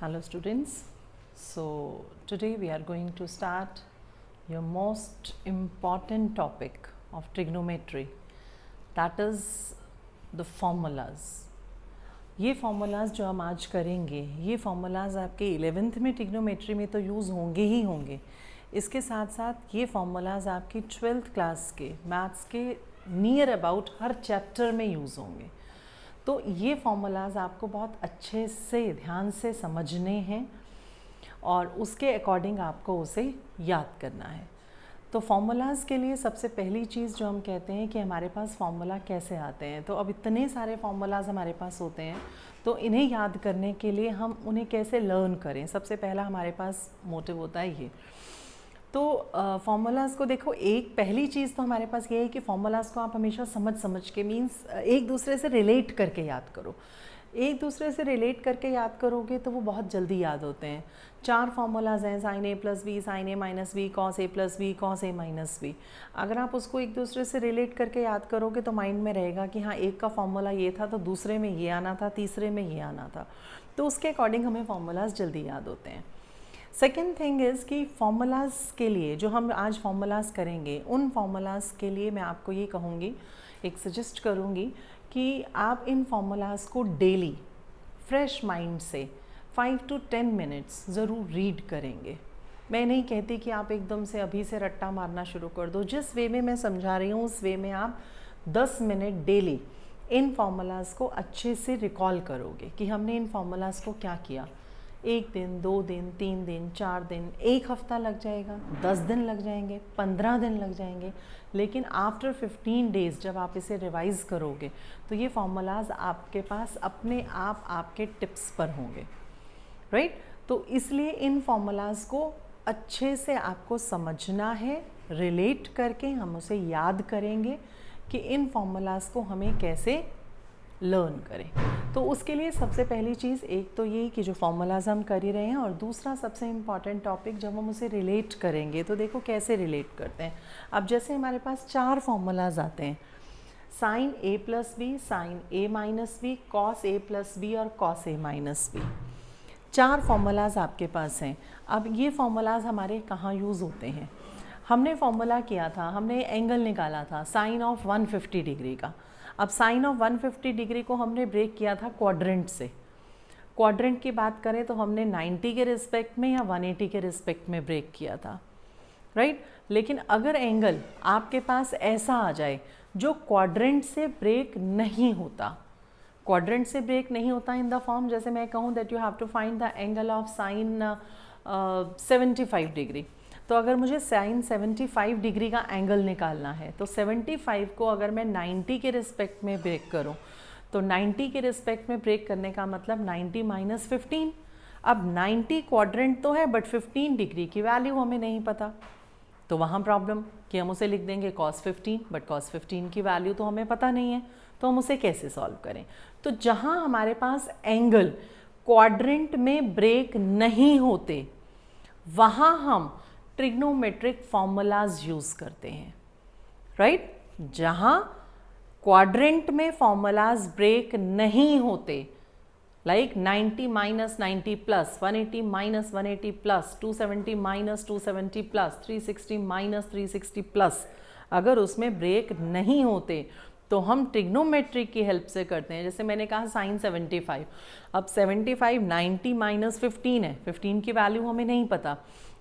Hello students, so today we are going to start your most important topic of trigonometry, that is the formulas. ये formulas जो हम आज करेंगे, ये formulas आपके 11th में trigonometry में तो यूज़ होंगे ही होंगे, इसके साथ साथ ये formulas आपकी 12th क्लास के मैथ्स के नियर अबाउट हर चैप्टर में यूज़ होंगे. तो ये फॉर्मूलाज आपको बहुत अच्छे से ध्यान से समझने हैं और उसके अकॉर्डिंग आपको उसे याद करना है. तो फॉर्मूलाज के लिए सबसे पहली चीज़ जो हम कहते हैं कि हमारे पास फॉर्मूला कैसे आते हैं. तो अब इतने सारे फॉर्मूलाज हमारे पास होते हैं, तो इन्हें याद करने के लिए हम उन्हें कैसे लर्न करें. सबसे पहला हमारे पास मोटिव होता है ये. तो फॉर्मूलाज़ को देखो, एक पहली चीज़ तो हमारे पास ये है कि फॉर्मूलाज़ को आप हमेशा समझ के मीन्स एक दूसरे से रिलेट करके याद करो. एक दूसरे से रिलेट करके याद करोगे तो वो बहुत जल्दी याद होते हैं. 4 फार्मूलाज हैं, साइन ए प्लस बी, साइन ए माइनस बी, कॉस ए प्लस बी, कॉस ए माइनस बी. अगर आप उसको एक दूसरे से रिलेट करके याद करोगे तो माइंड में रहेगा कि हाँ, एक का फॉर्मूला ये था तो दूसरे में ये आना था, तीसरे में ये आना था. तो उसके अकॉर्डिंग हमें फार्मूलाज जल्दी याद होते हैं. सेकेंड थिंग इज़ कि फार्मूलाज़ के लिए जो हम आज फार्मूलाज़ करेंगे, उन फार्मूलाज़ के लिए मैं आपको ये कहूँगी, एक सजेस्ट करूँगी कि आप इन फार्मूलाज़ को डेली फ्रेश माइंड से 5 to 10 मिनट्स ज़रूर रीड करेंगे. मैं नहीं कहती कि आप एकदम से अभी से रट्टा मारना शुरू कर दो. जिस वे में मैं समझा रही हूँ उस वे में आप 10 मिनट डेली इन फार्मूलाज़ को अच्छे से रिकॉल करोगे कि हमने इन फार्मूलाज़ को क्या किया. 1 दिन, 2 दिन, 3 दिन, 4 दिन, 1 हफ्ता लग जाएगा, 10 दिन लग जाएंगे, 15 दिन लग जाएंगे, लेकिन आफ्टर 15 डेज़ जब आप इसे रिवाइज़ करोगे तो ये फार्मूलाज आपके पास अपने आप आपके टिप्स पर होंगे. राइट. तो इसलिए इन फार्मूलाज को अच्छे से आपको समझना है. रिलेट करके हम उसे याद करेंगे कि इन फार्मूलाज को हमें कैसे लर्न करें. तो उसके लिए सबसे पहली चीज़ एक तो ये कि जो फॉर्मूलाज हम कर ही रहे हैं, और दूसरा सबसे इम्पॉर्टेंट टॉपिक जब हम उसे रिलेट करेंगे तो देखो कैसे रिलेट करते हैं. अब जैसे हमारे पास 4 फॉर्मूलाज आते हैं, साइन ए प्लस बी, साइन ए माइनस बी, कॉस ए प्लस बी और कॉस ए माइनस बी. 4 फॉर्मूलाज आपके पास हैं. अब ये फॉर्मूलाज हमारे कहाँ यूज़ होते हैं. हमने फॉर्मूला किया था, हमने एंगल निकाला था साइन ऑफ 150 डिग्री का. अब साइन ऑफ 150 डिग्री को हमने ब्रेक किया था क्वाड्रेंट से. क्वाड्रेंट की बात करें तो हमने 90 के रिस्पेक्ट में या 180 के रिस्पेक्ट में ब्रेक किया था. राइट. लेकिन अगर एंगल आपके पास ऐसा आ जाए जो क्वाड्रेंट से ब्रेक नहीं होता, क्वाड्रेंट से ब्रेक नहीं होता इन द फॉर्म, जैसे मैं कहूँ that you have to find the angle of sine 75 degree. तो अगर मुझे साइन 75 डिग्री का एंगल निकालना है तो 75 को अगर मैं 90 के रिस्पेक्ट में ब्रेक करूं तो 90 के रिस्पेक्ट में ब्रेक करने का मतलब 90 माइनस 15. अब 90 क्वाड्रेंट तो है बट 15 डिग्री की वैल्यू हमें नहीं पता. तो वहाँ प्रॉब्लम कि हम उसे लिख देंगे cos 15, बट cos 15 की वैल्यू तो हमें पता नहीं है. तो हम उसे कैसे सॉल्व करें. तो जहाँ हमारे पास एंगल क्वाड्रेंट में ब्रेक नहीं होते वहाँ हम ट्रिग्नोमेट्रिक फॉर्मूलाज यूज़ करते हैं. राइट. जहाँ क्वाड्रेंट में फॉर्मूलाज ब्रेक नहीं होते, like 90 minus 90 plus, 180 minus 180 plus, 270 minus 270 plus, 360 minus 360 plus, अगर उसमें ब्रेक नहीं होते तो हम ट्रिग्नोमेट्री की हेल्प से करते हैं. जैसे मैंने कहा साइन 75, अब 75 90 माइनस 15 है, 15 की वैल्यू हमें नहीं पता,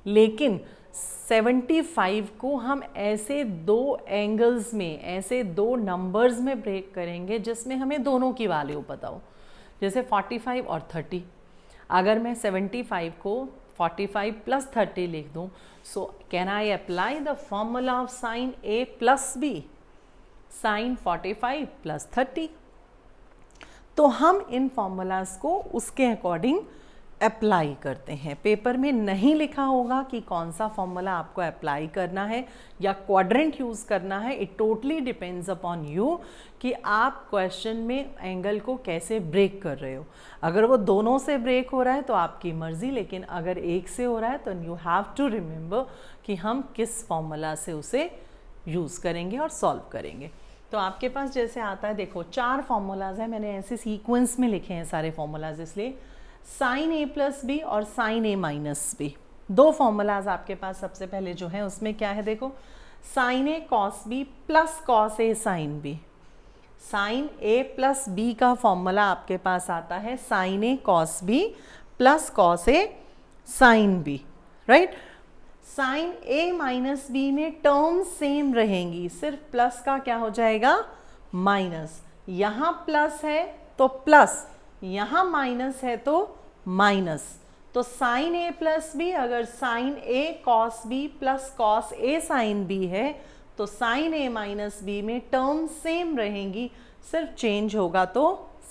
लेकिन 75 को हम ऐसे 2 एंगल्स में, ऐसे 2 नंबर्स में ब्रेक करेंगे जिसमें हमें दोनों की वैल्यू पता हो. जैसे 45 और 30. अगर मैं 75 को 45 प्लस 30 लिख दूं, so can I apply the formula of sine A plus B, sine 45 plus 30. तो हम इन फॉर्मूलाज को उसके अकॉर्डिंग अप्लाई करते हैं. पेपर में नहीं लिखा होगा कि कौन सा फॉर्मूला आपको अप्लाई करना है या क्वाड्रेंट यूज़ करना है. It totally depends upon you कि आप क्वेश्चन में एंगल को कैसे ब्रेक कर रहे हो. अगर वो दोनों से ब्रेक हो रहा है तो आपकी मर्ज़ी, लेकिन अगर एक से हो रहा है तो यू हैव टू रिमेंबर कि हम किस फॉर्मूला से उसे यूज़ करेंगे और सॉल्व करेंगे. तो आपके पास जैसे आता है, देखो 4 फार्मूलाज हैं, मैंने ऐसे सीक्वेंस में लिखे हैं सारे फार्मूलाज, इसलिए साइन ए प्लस बी और साइन ए माइनस बी, दो फॉर्मूलाज आपके पास सबसे पहले जो है उसमें क्या है, देखो sine A cos B plus cos A sine B. Sine A plus B का फॉर्मूला आपके पास आता है sign A cos B plus cos A sine B, right. Sine A minus B में टर्म सेम रहेंगी, सिर्फ प्लस का क्या हो जाएगा माइनस, यहाँ प्लस है तो प्लस, यहाँ माइनस है तो माइनस। तो साइन ए प्लस बी, अगर sine A cos B plus cos A sine B है तो साइन ए माइनस बी में टर्म सेम रहेंगी, सिर्फ चेंज होगा तो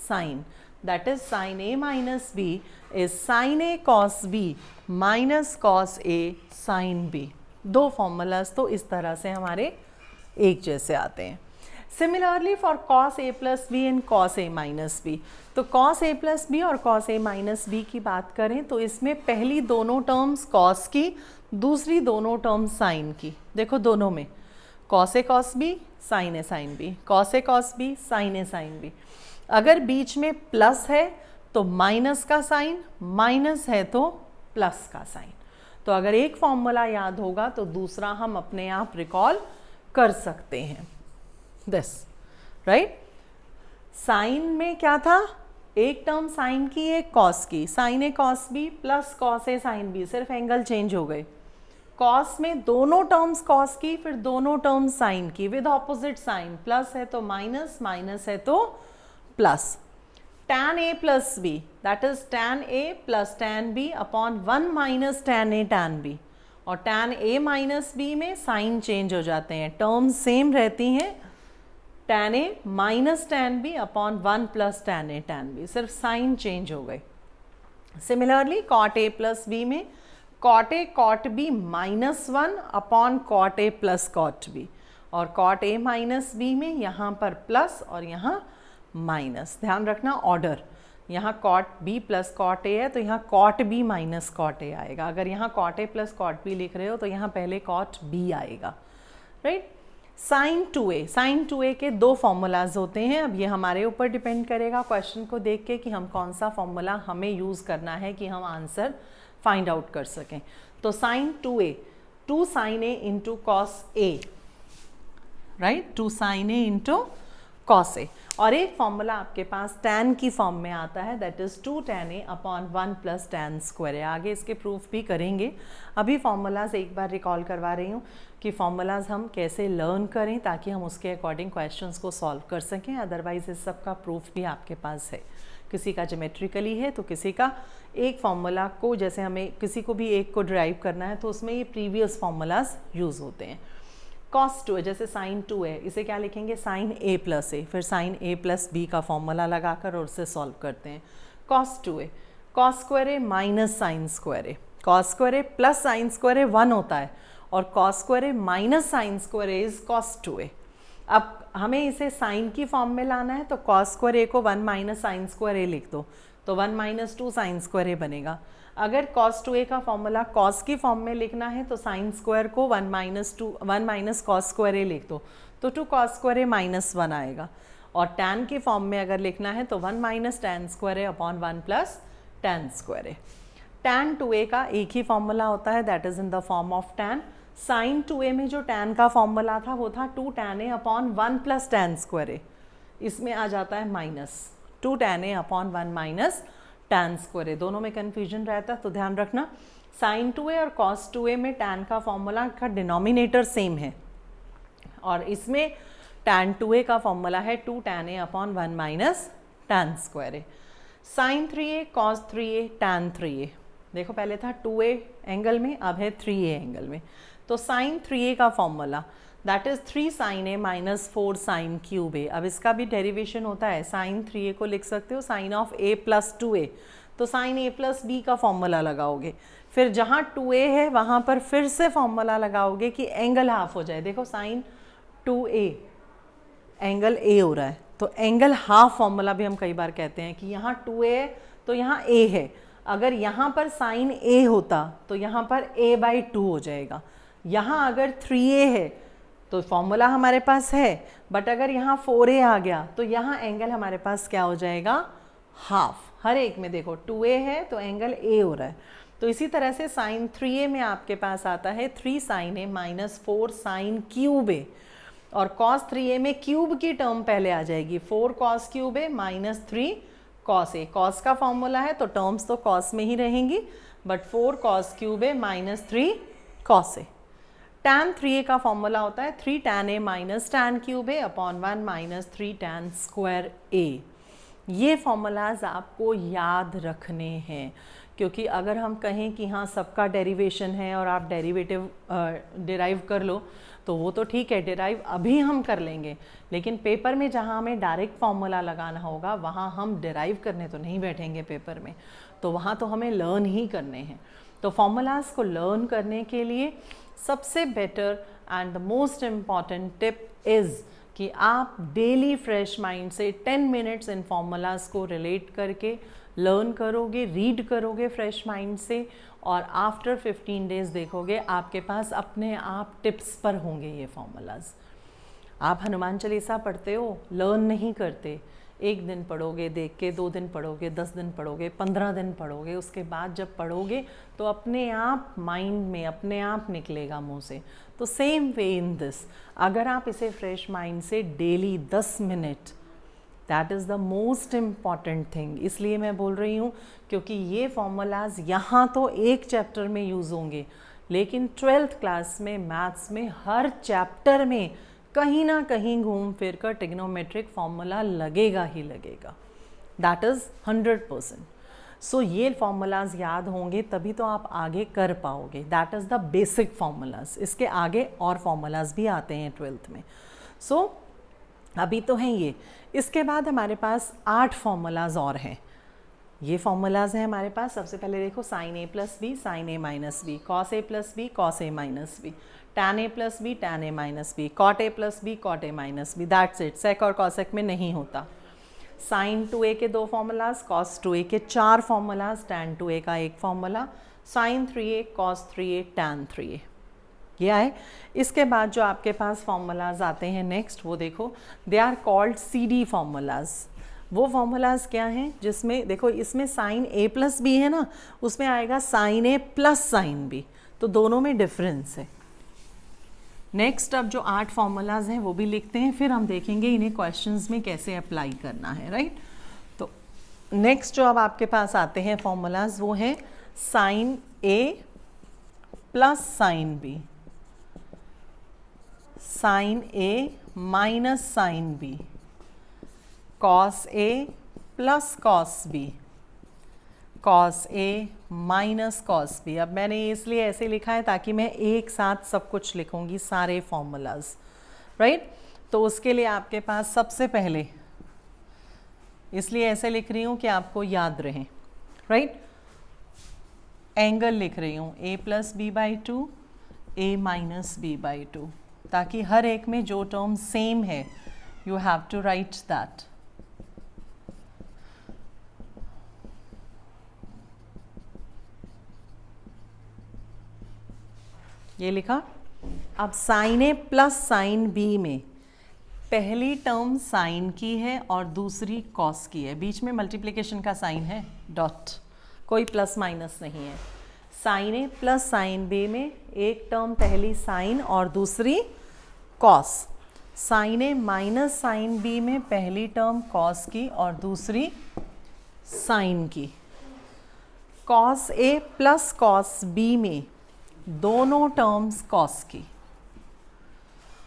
sign. That is sine A minus B is sine A cos B minus cos A sine B. दो formulas तो इस तरह से हमारे एक जैसे आते हैं। Similarly for cos A plus B and cos A minus B, तो कॉस ए प्लस बी और कॉस ए माइनस बी की बात करें तो इसमें पहली दोनों टर्म्स कॉस की, दूसरी दोनों टर्म्स साइन की। देखो दोनों में cos A cos B sine A sine B, cos A cos B sine A sine B. अगर बीच में प्लस है तो माइनस का साइन, माइनस है तो प्लस का साइन। तो अगर एक फॉर्मूला याद होगा तो दूसरा हम अपने आप रिकॉल कर सकते हैं। दिस राइट, साइन में क्या था, एक टर्म साइन की एक कॉस की, sign A cos B plus cos A sine B, सिर्फ एंगल चेंज हो गए। कॉस में दोनों टर्म्स कॉस की, फिर दोनों टर्म्स साइन की विद ऑपोजिट साइन, प्लस है तो माइनस, माइनस है तो plus. tan a plus b, that is tan a plus tan b upon 1 minus tan a tan b, और tan a minus b में साइन चेंज हो जाते हैं, टर्म्स सेम रहती हैं, tan a minus tan b upon 1 plus tan a tan b, सिर्फ sign change हो गए। Similarly cot a plus b में cot a cot b minus 1 upon cot a plus cot b, और cot a minus b में यहाँ पर plus और यहाँ माइनस। ध्यान रखना ऑर्डर, यहाँ cot B plus cot A है तो यहाँ cot B minus cot A आएगा। अगर यहाँ cot A plus cot B लिख रहे हो तो यहाँ पहले कॉट बी आएगा, right. Sine two A, sine two A के दो फॉर्मूलाज होते हैं। अब ये हमारे ऊपर डिपेंड करेगा क्वेश्चन को देख के कि हम कौन सा फॉर्मूला हमें यूज़ करना है कि हम आंसर फाइंड आउट कर सकें। तो sine two A, two sine A into cos A, right, two sine A into cos A. और एक फॉर्मूला आपके पास tan की फॉर्म में आता है, that is 2 tan a upon 1 plus tan square है। आगे इसके प्रूफ भी करेंगे, अभी फॉर्मूलाज एक बार रिकॉल करवा रही हूँ कि फॉर्मूलाज हम कैसे लर्न करें ताकि हम उसके अकॉर्डिंग क्वेश्चंस को सॉल्व कर सकें। अदरवाइज इस सब का प्रूफ भी आपके पास है, किसी का ज्योमेट्रिकली है तो किसी का एक फार्मूला को, जैसे हमें किसी को भी एक को ड्राइव करना है तो उसमें ये प्रीवियस फार्मूलाज यूज़ होते हैं। कॉस टू है, जैसे साइन टू है, इसे क्या लिखेंगे साइन ए प्लस ए, फिर साइन ए प्लस बी का फॉर्मूला लगाकर और उससे सॉल्व करते हैं। कॉस टू है, cos square A minus sine square A, cos square A plus sine square A 1 होता है, और cos square A minus sine square A is cos two A. अब हमें इसे साइन की फॉर्म में लाना है तो कॉस स्क्वायर ए को 1 माइनस साइन स्क्वायर ए लिख दो तो 1 माइनस 2 साइन स्क्वायर ए बनेगा। अगर cos 2a का फॉर्मूला cos की फॉर्म में लिखना है तो साइन स्क्वायर को 1 माइनस कॉस स्क्वायर ए लिख दो तो 2 cos स्क्वायर ए माइनस 1 आएगा। और tan की फॉर्म में अगर लिखना है तो 1 minus tan square A upon 1 plus tan square A. tan 2a का एक ही फॉर्मूला होता है, that is in the form of tan। Sine 2a में जो tan का फॉर्मूला था वो था 2 tan a upon 1 plus tan square A, इसमें आ जाता है minus 2 tan a upon 1 minus tan square A. दोनों में कन्फ्यूजन रहता है तो ध्यान रखना, साइन 2a और cos 2a में tan का फॉर्मूला का डिनोमिनेटर सेम है, और इसमें tan 2a का फॉर्मूला है 2 tan a upon 1 minus tan square A. Sine 3a cos 3a tan 3a, देखो पहले था 2a एंगल में, अब है 3a एंगल में। तो साइन 3a का formula that is 3 sine A minus 4 sine cube A. अब इसका भी डेरिवेशन होता है, साइन 3a को लिख सकते हो sign of a plus 2a, तो साइन a प्लस b का फॉर्मूला लगाओगे, फिर जहाँ 2a है वहाँ पर फिर से फॉर्मूला लगाओगे कि एंगल हाफ हो जाए। देखो साइन 2a एंगल a हो रहा है तो एंगल हाफ फॉर्मूला भी हम कई बार कहते हैं कि यहाँ 2a है तो यहाँ a है, अगर यहाँ पर साइन a होता तो यहाँ पर a/2 हो जाएगा। यहाँ अगर 3a है तो फॉर्मूला हमारे पास है, बट अगर यहाँ 4a आ गया तो यहाँ एंगल हमारे पास क्या हो जाएगा, हाफ, हर एक में देखो 2a है तो एंगल a हो रहा है। तो इसी तरह से साइन 3a में आपके पास आता है 3 sine a minus 4 sine cube a, और कॉस 3a में क्यूब की टर्म पहले आ जाएगी, 4 cos cube a minus 3 cos a। Cos का फॉर्मूला है तो टर्म्स तो कॉस में ही रहेंगी, but 4 cos cube a minus 3 cos a। tan 3a का फॉर्मूला होता है 3 tan a minus tan cube a upon 1 minus 3 tan square a। ये फॉर्मूलाज आपको याद रखने हैं, क्योंकि अगर हम कहें कि हाँ सबका डेरिवेशन है और आप डिराइव कर लो तो वो तो ठीक है, डिराइव अभी हम कर लेंगे, लेकिन पेपर में जहाँ हमें डायरेक्ट फॉर्मूला लगाना होगा वहाँ हम डिराइव करने तो नहीं बैठेंगे पेपर में, तो वहाँ तो हमें लर्न ही करने हैं। तो फॉर्मूलाज को लर्न करने के लिए सबसे better and the most important tip is कि आप डेली फ्रेश माइंड से 10 मिनट्स इन फॉर्मूलाज को रिलेट करके लर्न करोगे, रीड करोगे फ्रेश माइंड से, और आफ्टर 15 डेज देखोगे आपके पास अपने आप टिप्स पर होंगे ये फॉर्मूलाज। आप हनुमान चालीसा पढ़ते हो, लर्न नहीं करते, एक दिन पढ़ोगे देख के, 2 दिन पढ़ोगे, 10 दिन पढ़ोगे, 15 दिन पढ़ोगे, उसके बाद जब पढ़ोगे तो अपने आप माइंड में अपने आप निकलेगा मुंह से। तो सेम वे इन दिस, अगर आप इसे फ्रेश माइंड से daily 10 minute, that is the most important thing. इसलिए मैं बोल रही हूँ क्योंकि ये फॉर्मूलाज यहाँ तो एक चैप्टर में यूज़ होंगे, लेकिन 12th क्लास में मैथ्स में हर चैप्टर में कहीं ना कहीं घूम फिर कर ट्रिग्नोमेट्रिक फॉर्मूला लगेगा ही लगेगा, दैट इज़ 100%। सो ये फॉर्मूलाज याद होंगे तभी तो आप आगे कर पाओगे, that is the basic formulas. इसके आगे और फॉर्मूलाज भी आते हैं 12th में। सो अभी तो हैं ये, इसके बाद हमारे पास 8 फॉर्मूलाज और हैं। ये फॉर्मूलाज हैं हमारे पास। सबसे पहले देखो sine A plus B sine A minus B, cos A plus B cos A minus B, tan A plus B tan A minus B, cot A plus B cot A minus B, that's it. Sec और cosec में नहीं होता। Sign 2a के 2 formulas, cos 2a के 4 formulas, tan 2a का 1 formula, sign 3a cos 3a tan 3a, ये आए। इसके बाद जो आपके पास फॉर्मूलाज आते हैं नेक्स्ट, वो देखो, they are called CD formulas. वो फॉर्मूलाज क्या हैं जिसमें देखो, इसमें साइन a प्लस बी है ना, उसमें आएगा sine a plus sine b, तो दोनों में डिफरेंस है। नेक्स्ट अब जो 8 फॉर्मूलाज हैं वो भी लिखते हैं, फिर हम देखेंगे इन्हें क्वेश्चंस में कैसे अप्लाई करना है, राइट। तो नेक्स्ट जो अब आपके पास आते हैं फॉर्मूलाज वो हैं sine a plus sine b, sine a minus sine b, cos a plus cos b, cos a minus cos b। अब मैंने इसलिए ऐसे लिखा है ताकि मैं एक साथ सब कुछ लिखूंगी, सारे फॉर्मूलाज, राइट। तो उसके लिए आपके पास सबसे पहले, इसलिए ऐसे लिख रही हूँ कि आपको याद रहे, राइट। एंगल लिख रही हूँ a plus B by 2 a minus B by 2, ताकि हर एक में जो टर्म सेम है you have to write that. ये लिखा। अब साइन ए प्लस साइन बी में पहली टर्म साइन की है और दूसरी कॉस की है, बीच में मल्टीप्लिकेशन का साइन है, डॉट, कोई प्लस माइनस नहीं है। साइन ए प्लस साइन बी में एक टर्म पहली साइन और दूसरी कॉस, साइन ए माइनस साइन बी में पहली टर्म कॉस की और दूसरी साइन की। Cos A plus cos B में दोनों टर्म्स कॉस की,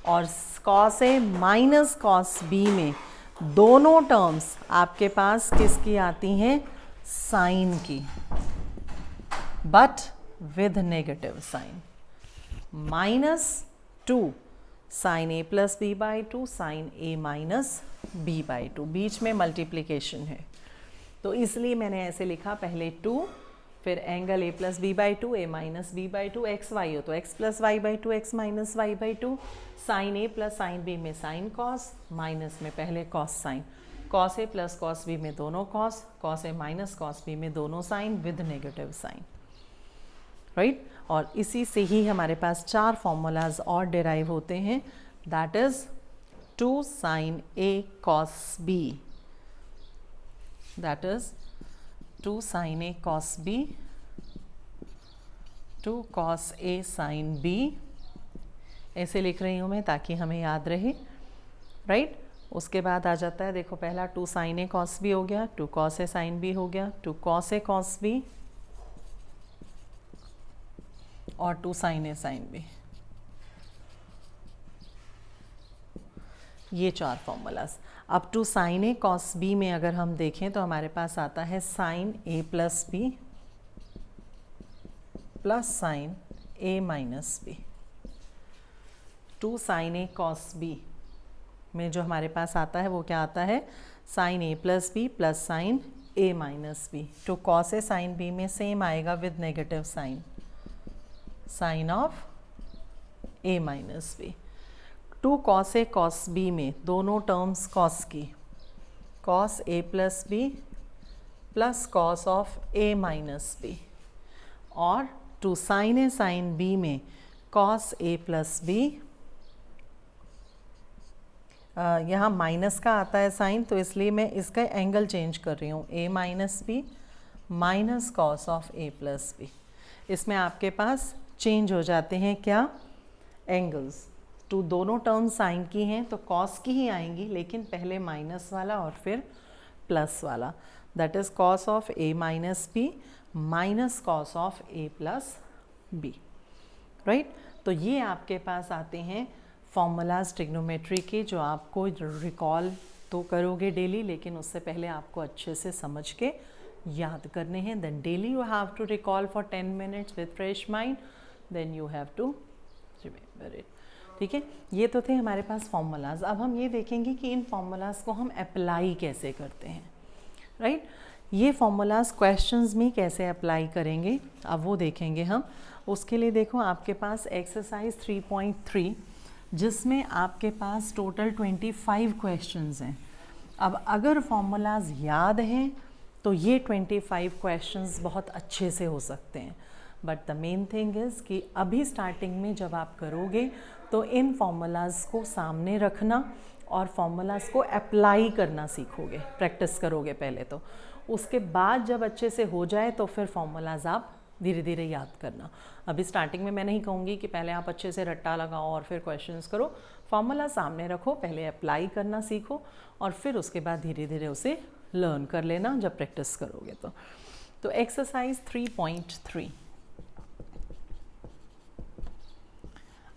और कॉस ए माइनस कॉस बी में दोनों टर्म्स आपके पास किसकी आती हैं, साइन की, but with negative sign. -2 sine A plus B by 2 sine A minus B by 2, बीच में मल्टीप्लिकेशन है तो इसलिए मैंने ऐसे लिखा, पहले 2, फिर angle a plus B by 2 a minus B by 2, X Y हो तो x plus Y by 2 X minus Y by 2, sine a plus sine b में साइन कॉस, माइनस में पहले cos sine, cos a plus cos b में दोनों cos, cos a minus cos b में दोनों sine with negative sign, right. और इसी से ही हमारे पास 4 फॉर्मूलाज और डिराइव होते हैं, that is 2 sine a cos b, that is 2 sin A cos B, 2 cos A sin B, ऐसे लिख रही हूँ मैं ताकि हमें याद रहे, राइट। उसके बाद आ जाता है, देखो पहला 2 sin A cos B हो गया, 2 cos A sin B हो गया, 2 cos A cos B और 2 sin A sin B, ये 4 फॉर्मूलाज। अब 2 sin A cos B में अगर हम देखें तो हमारे पास आता है sin A plus B plus sin A minus B। 2 sin A cos B में जो हमारे पास आता है वो क्या आता है, sin A plus B plus sin A minus B. तो cos A sin B में सेम आएगा with negative sign, sine of A minus B. 2 cos A cos B में दोनों टर्म्स cos की, cos A plus B plus cos of A minus B, और 2 sin A sin B में cos A plus B, यहाँ minus का आता है sign तो इसलिए मैं इसका एंगल चेंज कर रही हूँ, A minus B minus cos of A plus B. इसमें आपके पास चेंज हो जाते हैं क्या, एंगल्स। तो दोनों टर्म साइन की हैं तो कॉस की ही आएंगी, लेकिन पहले माइनस वाला और फिर प्लस वाला, that is cos of A minus B minus cos of A plus B, right. तो ये आपके पास आते हैं फॉर्मूलाज ट्रिग्नोमेट्री के, जो आपको रिकॉल तो करोगे डेली, लेकिन उससे पहले आपको अच्छे से समझ के याद करने हैं। Then daily you have to recall for 10 minutes with fresh mind, then you have to remember it, ठीक है। ये तो थे हमारे पास फॉर्मूलाज। अब हम ये देखेंगे कि इन फॉर्मूलाज को हम अप्लाई कैसे करते हैं, राइट। ये फॉर्मूलाज क्वेश्चंस में कैसे अप्लाई करेंगे अब वो देखेंगे हम। उसके लिए देखो आपके पास एक्सरसाइज 3.3 जिसमें आपके पास टोटल 25 क्वेश्चंस हैं। अब अगर फॉर्मूलाज याद हैं तो ये 25 क्वेश्चंस बहुत अच्छे से हो सकते हैं, but the main thing is कि अभी स्टार्टिंग में जब आप करोगे तो इन फॉर्मूलाज को सामने रखना और फॉर्मूलाज को अप्लाई करना सीखोगे, प्रैक्टिस करोगे पहले तो। उसके बाद जब अच्छे से हो जाए तो फिर फॉर्मूलाज आप धीरे धीरे याद करना। अभी स्टार्टिंग में मैं नहीं कहूँगी कि पहले आप अच्छे से रट्टा लगाओ और फिर क्वेश्चंस करो, फॉर्मूला सामने रखो, पहले अप्लाई करना सीखो और फिर उसके बाद धीरे धीरे उसे लर्न कर लेना जब प्रैक्टिस करोगे तो एक्सरसाइज 3.3,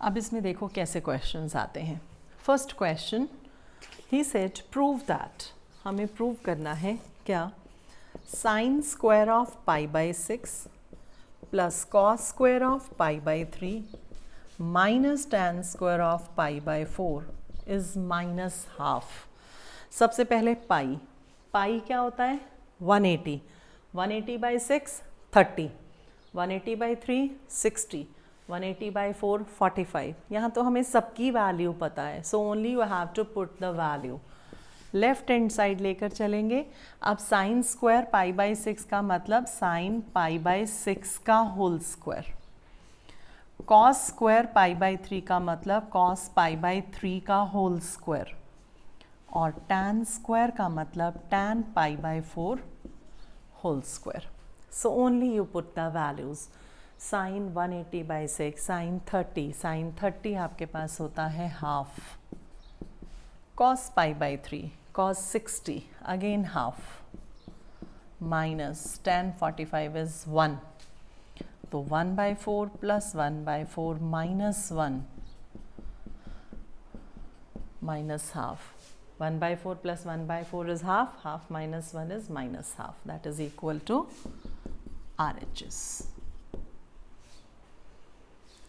अब इसमें देखो कैसे क्वेश्चंस आते हैं। First question, he said prove that, हमें प्रूव करना है क्या, sign square of pi by 6 plus cos square of pi by 3 minus tan square of pi by 4 is minus half. सबसे पहले पाई, पाई क्या होता है 180, 180 बाई 6 30, 180 बाई 3 60, 180 बाई 4 45। यहाँ तो हमें सबकी वैल्यू पता है, so only you have to put the value. Left hand side लेकर चलेंगे। अब साइन स्क्वायर पाई बाई 6 का मतलब साइन पाई बाई 6 का whole square, cos square pi by 3 का मतलब कॉस पाई बाई 3 का होल स्क्वायर, और टैन स्क्वायर का मतलब tan pi by 4 whole square. So only you put the values. Sine 180 by 6, sine 30, sine 30 आपके पास होता है half, cos pi by 3, cos 60 again half, minus tan 45 is 1, तो 1 by 4 plus 1 by 4 minus 1 minus half, 1 by 4 plus 1 by 4 is half, half minus 1 is minus half, that is equal to RHS,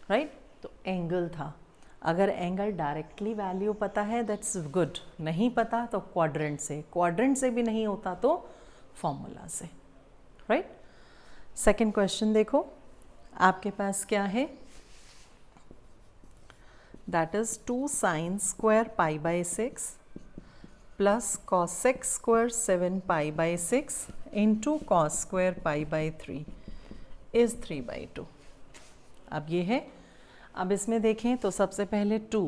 right। तो angle था, अगर angle directly value पता है that's good, नहीं पता तो quadrant से, क्वाड्रेंट से भी नहीं होता तो फॉर्मूला से, राइट। सेकंड क्वेश्चन देखो आपके पास क्या है, that is 2 sine square pi by 6 plus cosec square 7 pi by 6 into cos square pi by 3 is 3/2। अब ये है, अब इसमें देखें तो सबसे पहले 2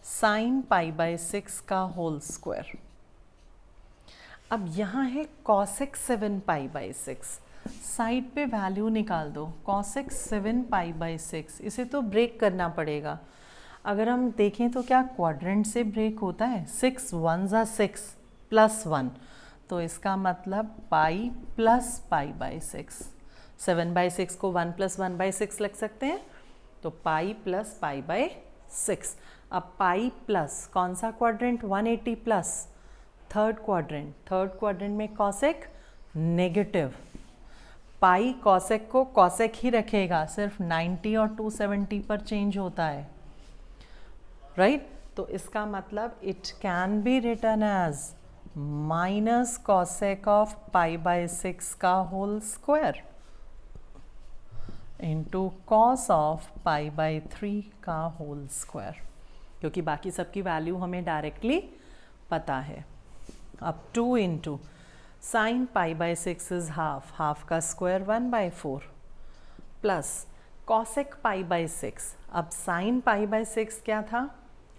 साइन पाई बाई 6 का होल स्क्वायर। अब यहाँ है cosec 7 पाई बाई 6, साइड पे वैल्यू निकाल दो cosec 7 पाई बाई 6, इसे तो ब्रेक करना पड़ेगा। अगर हम देखें तो क्या क्वाड्रेंट से ब्रेक होता है, 6 1 ज़ा 6 प्लस 1, तो इसका मतलब pi plus pi by 6, 7 by 6 को 1 प्लस 1 बाई 6 लिख सकते हैं, तो पाई प्लस पाई बाई 6। अब पाई प्लस कौन सा क्वाड्रेंट, 180 प्लस थर्ड क्वाड्रेंट में कॉसेक नेगेटिव, पाई कॉसेक को कॉसेक ही रखेगा, सिर्फ 90 और 270 पर चेंज होता है, राइट? तो इसका मतलब it can be written as minus cosec of pi by 6 का whole square into cos of pi by 3 का होल स्क्वायर, क्योंकि बाकी सबकी वैल्यू हमें डायरेक्टली पता है। अब 2 into sine pi by 6 is half, half का square 1/4 plus cosec pi by 6, अब साइन पाई बाई 6 क्या था,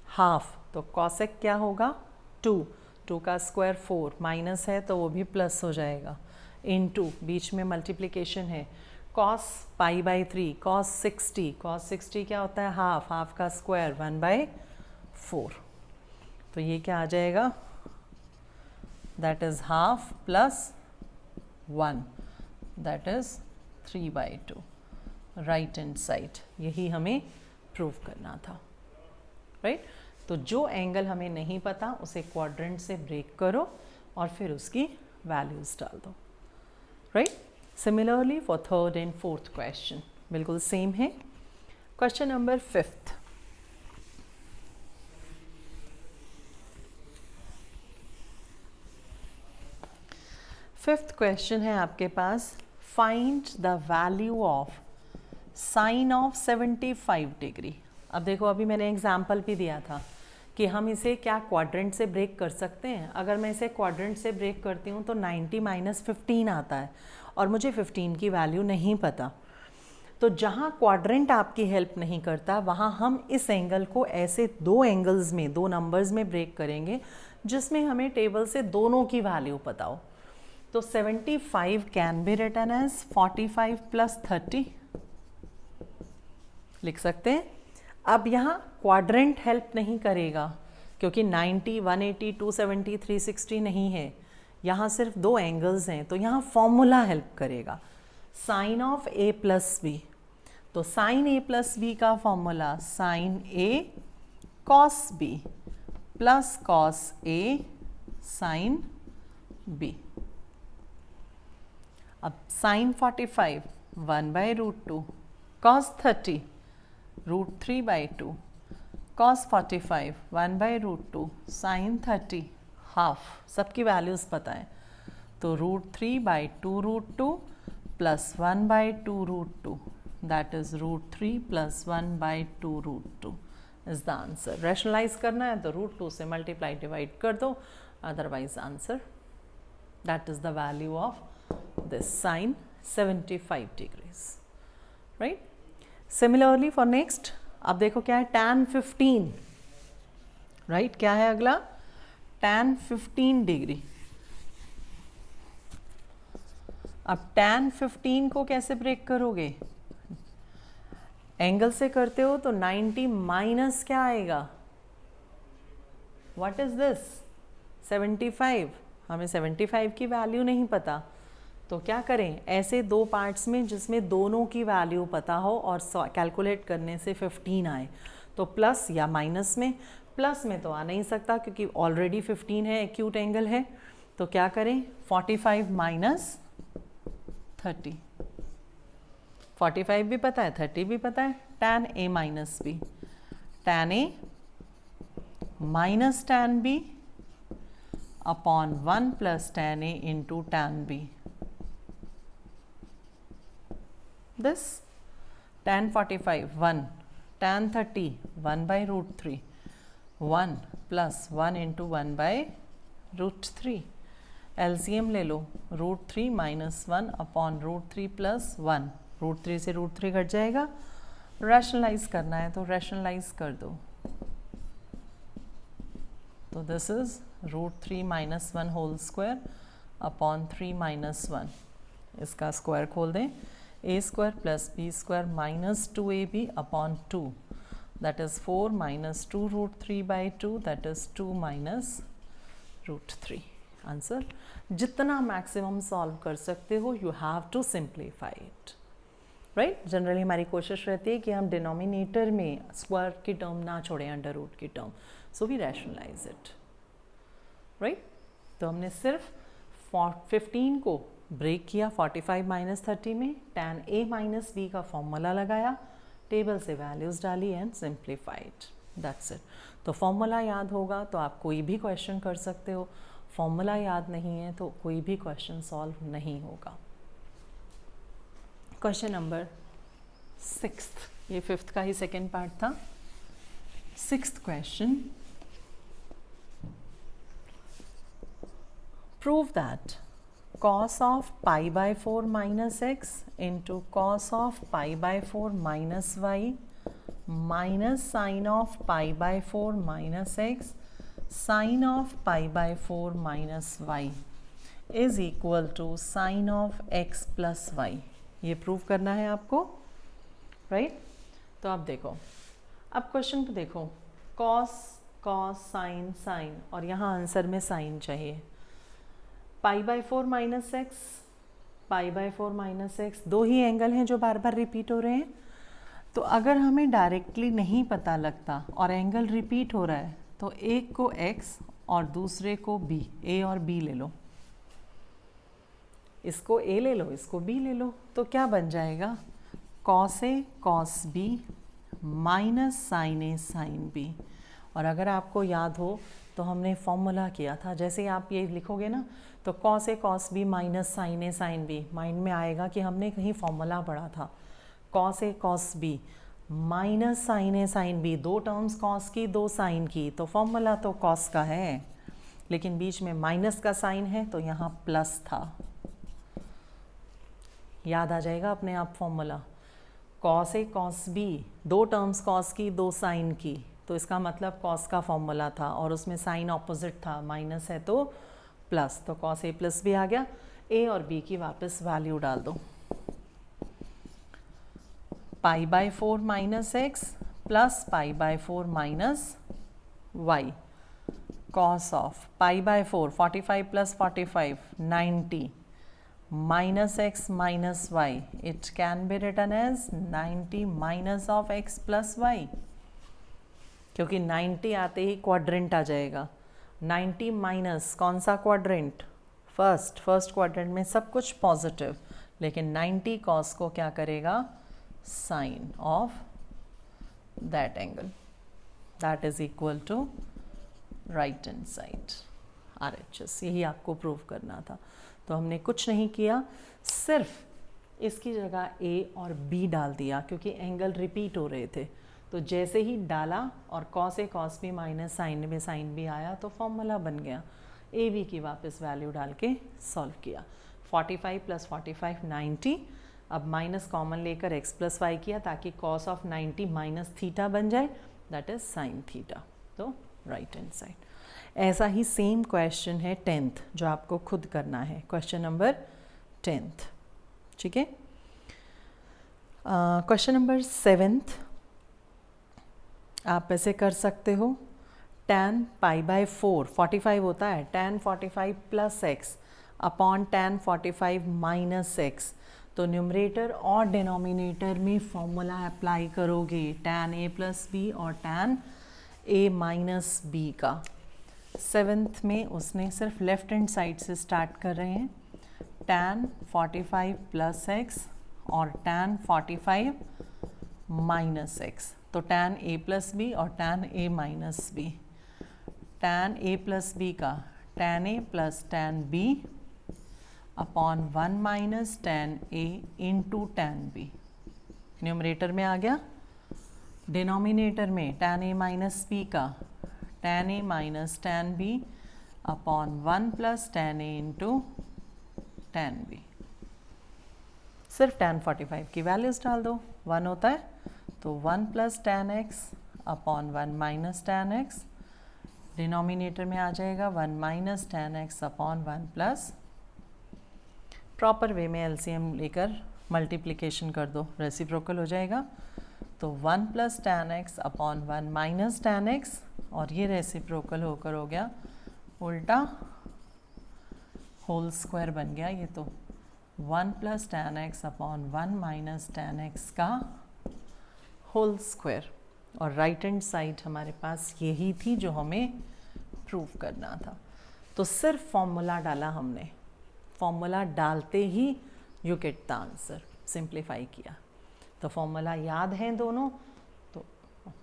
हाफ, तो कॉसेक क्या होगा 2, 2 का स्क्वायर 4, माइनस है तो वो भी प्लस हो जाएगा, इनटू बीच में मल्टीप्लिकेशन है, कॉस पाई बाई 3 कॉस 60 क्या होता है हाफ, हाफ का स्क्वायर 1/4, तो ये क्या आ जाएगा, that is half plus 1, that is 3/2, right hand side, यही हमें प्रूव करना था, राइट? तो जो एंगल हमें नहीं पता उसे क्वाड्रेंट से ब्रेक करो और फिर उसकी वैल्यूज डाल दो, right? Similarly for third and fourth question बिल्कुल सेम है। Question number 5th, fifth question है आपके पास, find the value of sine of 75 degree. अब देखो अभी मैंने एग्जाम्पल भी दिया था कि हम इसे क्या क्वाड्रेंट से ब्रेक कर सकते हैं। अगर मैं इसे क्वाड्रेंट से ब्रेक करती हूँ तो 90 माइनस 15 आता है और मुझे 15 की वैल्यू नहीं पता, तो जहाँ क्वाड्रेंट आपकी हेल्प नहीं करता वहाँ हम इस एंगल को ऐसे दो एंगल्स में, दो नंबर्स में ब्रेक करेंगे जिसमें हमें टेबल से दोनों की वैल्यू पता हो। तो 75 can be written as 45 plus 30 लिख सकते हैं। अब यहाँ क्वाड्रेंट हेल्प नहीं करेगा क्योंकि 90, 180, 270, 360 नहीं है, यहाँ सिर्फ दो एंगल्स हैं, तो यहाँ फॉर्मूला हेल्प करेगा, sine of a plus B. तो साइन a प्लस बी का formula sine a cos b plus cos a sine b। अब sine 45 1/√2, cos 30 √3/2, cos 45 1/√2, sine 30 half, सबकी वैल्यूज़ पता है, तो √3/2√2 plus 1/2√2, that is √3 plus 1/2√2 is the answer. Rationalise करना है तो √2 से मल्टीप्लाई डिवाइड कर दो, otherwise answer that is the value of this sine 75 degrees, right? Similarly for next, अब देखो क्या है tan 15, right? क्या है अगला, tan 15 डिग्री। अब tan 15 को कैसे ब्रेक करोगे, एंगल से करते हो तो 90 माइनस क्या आएगा, व्हाट इज दिस 75, हमें 75 की वैल्यू नहीं पता, तो क्या करें, ऐसे दो पार्ट्स में जिसमें दोनों की वैल्यू पता हो और कैलकुलेट करने से 15 आए, तो प्लस या माइनस में, प्लस में तो आ नहीं सकता क्योंकि ऑलरेडी 15 है, एक्यूट एंगल है, तो क्या करें 45 माइनस 30, 45 भी पता है 30 भी पता है, tan a minus B, tan a minus tan b upon 1 plus tan a into tan b। This tan 45 1, tan 30 1/√3, 1 plus 1 into 1/√3, LCM ले लो, √3 माइनस 1 अपॉन √3 प्लस 1, √3 से √3 घट जाएगा, रैशनलाइज करना है तो रैशनलाइज कर दो, तो this is √3 minus 1 whole square upon 3 minus 1, इसका स्क्वायर खोल दें, A square plus B square minus 2ab upon 2, that is 4 minus 2 root 3 by 2, that is 2 minus root 3. Answer. जितना मैक्सिमम सॉल्व कर सकते हो you have to simplify it, right. Generally हमारी कोशिश रहती है कि हम डिनोमिनेटर में स्क्वायर की टर्म ना छोड़ें, अंडर रूट की term, so we rationalise it, right. तो हमने सिर्फ 15 को ब्रेक किया 45 माइनस 30 में, tan a माइनस बी का फॉर्मूला लगाया, टेबल से वैल्यूज़ डाली एंड सिंप्लीफाइड, दैट्स इट. तो फॉर्मूला याद होगा तो आप कोई भी क्वेश्चन कर सकते हो, फॉर्मूला याद नहीं है तो कोई भी क्वेश्चन सॉल्व नहीं होगा. क्वेश्चन नंबर 6, ये 5th का ही सेकेंड पार्ट था. 6th question, prove that cos of pi by 4 minus x into cos of pi by 4 minus y minus sin of pi by 4 minus x sin of pi by 4 minus y is equal to sin of x plus y. ये prove करना है आपको, right. तो आप देखो, अब question को देखो, cos cos sin sin, और यहाँ आंसर में साइन चाहिए. पाई by 4 minus x, pi by 4 minus x, दो ही एंगल हैं जो बार बार रिपीट हो रहे हैं. तो अगर हमें डायरेक्टली नहीं पता लगता और एंगल रिपीट हो रहा है तो एक को x और दूसरे को b, a और b ले लो, इसको a ले लो, इसको b ले लो, तो क्या बन जाएगा, cos a cos b minus sin a sin b. और अगर आपको याद हो तो हमने फॉर्मूला किया था, जैसे आप ये लिखोगे ना तो cos a cos b minus sin a sin b, mind में आएगा कि हमने कहीं फॉर्मूला पढ़ा था. cos a cos b minus sin a sin b, दो टर्म्स cos की दो sin की, तो फॉर्मूला तो cos का है लेकिन बीच में माइनस का साइन है तो यहाँ प्लस था. याद आ जाएगा अपने आप formula, cos a cos b, दो टर्म्स cos की दो sin की, तो इसका मतलब cos का फॉर्मूला था और उसमें साइन ऑपोजिट था, माइनस है तो प्लस, तो cos a प्लस b आ गया. a और b की वापस वैल्यू डाल दो, pi by 4 minus x plus pi by 4 minus y, cos of pi by 4 45 plus 45 90 minus x minus y, it can be written as 90 minus of x plus y, क्योंकि 90 आते ही quadrant आ जाएगा. 90 minus कौन सा quadrant, first quadrant में सब कुछ positive, लेकिन 90 cos को क्या करेगा, sine of that angle, that is equal to right hand side, RHS. यही आपको प्रूव करना था. तो हमने कुछ नहीं किया, सिर्फ इसकी जगह A और B डाल दिया क्योंकि एंगल रिपीट हो रहे थे. तो जैसे ही डाला और cos a cos b minus sine में साइन b आया तो फॉर्मूला बन गया. ए बी की वापस वैल्यू डाल के सॉल्व किया. 45 प्लस 45 90, अब माइनस कॉमन लेकर x प्लस वाई किया ताकि cos ऑफ 90 माइनस थीटा बन जाए, दैट इज साइन थीटा. तो राइट हैंड साइड. ऐसा ही सेम क्वेश्चन है 10th जो आपको खुद करना है, क्वेश्चन नंबर 10th, ठीक है. क्वेश्चन नंबर 7th आप ऐसे कर सकते हो, tan पाई बाई 4 45 होता है, tan 45 plus x upon tan 45 minus x. तो न्यूमरेटर और डिनोमिनेटर में फॉर्मूला अप्लाई करोगे tan a प्लस बी और tan a माइनस बी का. 7th में उसने सिर्फ लेफ्ट हैंड साइड से स्टार्ट कर रहे हैं, tan 45 प्लस एक्स और tan 45 माइनस एक्स. तो tan a प्लस बी और tan a minus B, tan a plus B का tan a plus tan b upon 1 minus tan a into tan b. Numerator में आ गया. Denominator में tan a minus b का tan a minus tan b upon 1 plus tan a into tan b. सिर्फ tan 45 की values डाल दो, 1 होता है तो 1 plus tan x upon 1 minus tan x, denominator में आ जाएगा 1 minus tan x upon 1 plus proper way में एलसीएम लेकर मल्टीप्लिकेशन कर दो, रेसिप्रोकल हो जाएगा। तो 1 plus tan x upon 1 minus tan x, और ये रेसिप्रोकल होकर हो गया उल्टा होल स्क्वायर बन गया ये। तो 1 plus tan x upon 1 minus tan x का होल स्क्वायर, और राइट हैंड साइड हमारे पास यही थी जो हमें प्रूव करना था। तो सिर्फ फॉर्मूला डाला हमने, फॉर्मूला डालते ही you get the answer, simplify किया। तो फॉर्मूला याद है दोनों तो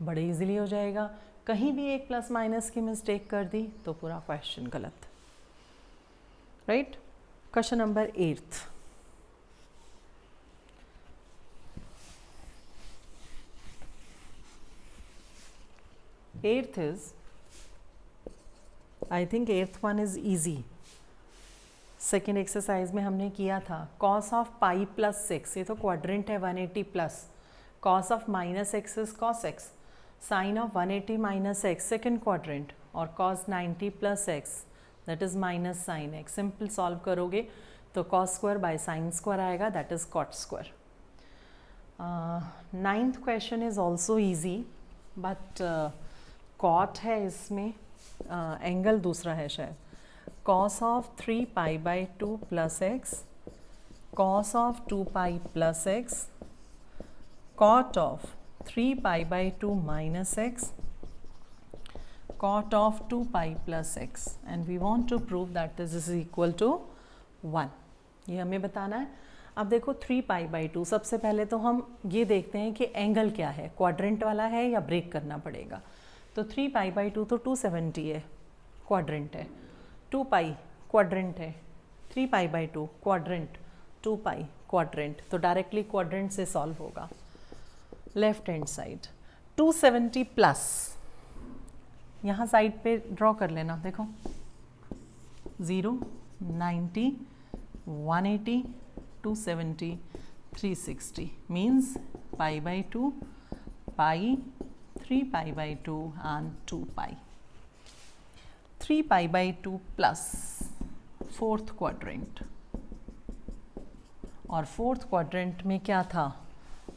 बड़े इजीली हो जाएगा। कहीं भी एक प्लस माइनस की मिस्टेक कर दी तो पूरा क्वेश्चन गलत, right. Question number 8th, is, I think 8th one is easy। Second exercise में हमने किया था cos ऑफ पाई प्लस 6, ये तो क्वाड्रेंट है 180 plus, cos of minus x is cos x, sine of 180 minus x second quadrant, और cos 90 plus x that is minus sine x. Simple solve करोगे तो cos square by sine square आएगा, that is cot square. 9th question is also easy, but cot है इसमें, angle दूसरा है शायद। cos of 3 pi by 2 plus x, cos of 2 pi plus x, cot of 3 pi by 2 minus x, cot of 2 pi plus x, and we want to prove that this is equal to 1। ये हमें बताना है। अब देखो 3 pi by 2, सबसे पहले तो हम ये देखते हैं कि एंगल क्या है, क्वाड्रेंट वाला है या ब्रेक करना पड़ेगा। तो 3 pi by 2 तो 270 है, क्वाड्रेंट है। 2 पाई क्वाड्रेंट है, 3 pi by 2 quadrant, 2 pi quadrant, तो डायरेक्टली क्वाड्रेंट से सॉल्व होगा। लेफ्ट हैंड साइड 270 प्लस, यहाँ साइड पे ड्रॉ कर लेना, देखो 0, 90, 180, 270, 360 means pi by 2, pi, 3 pi by 2 and 2 pi. 3 pi by 2 plus 4th quadrant, और 4th क्वाड्रेंट में क्या था,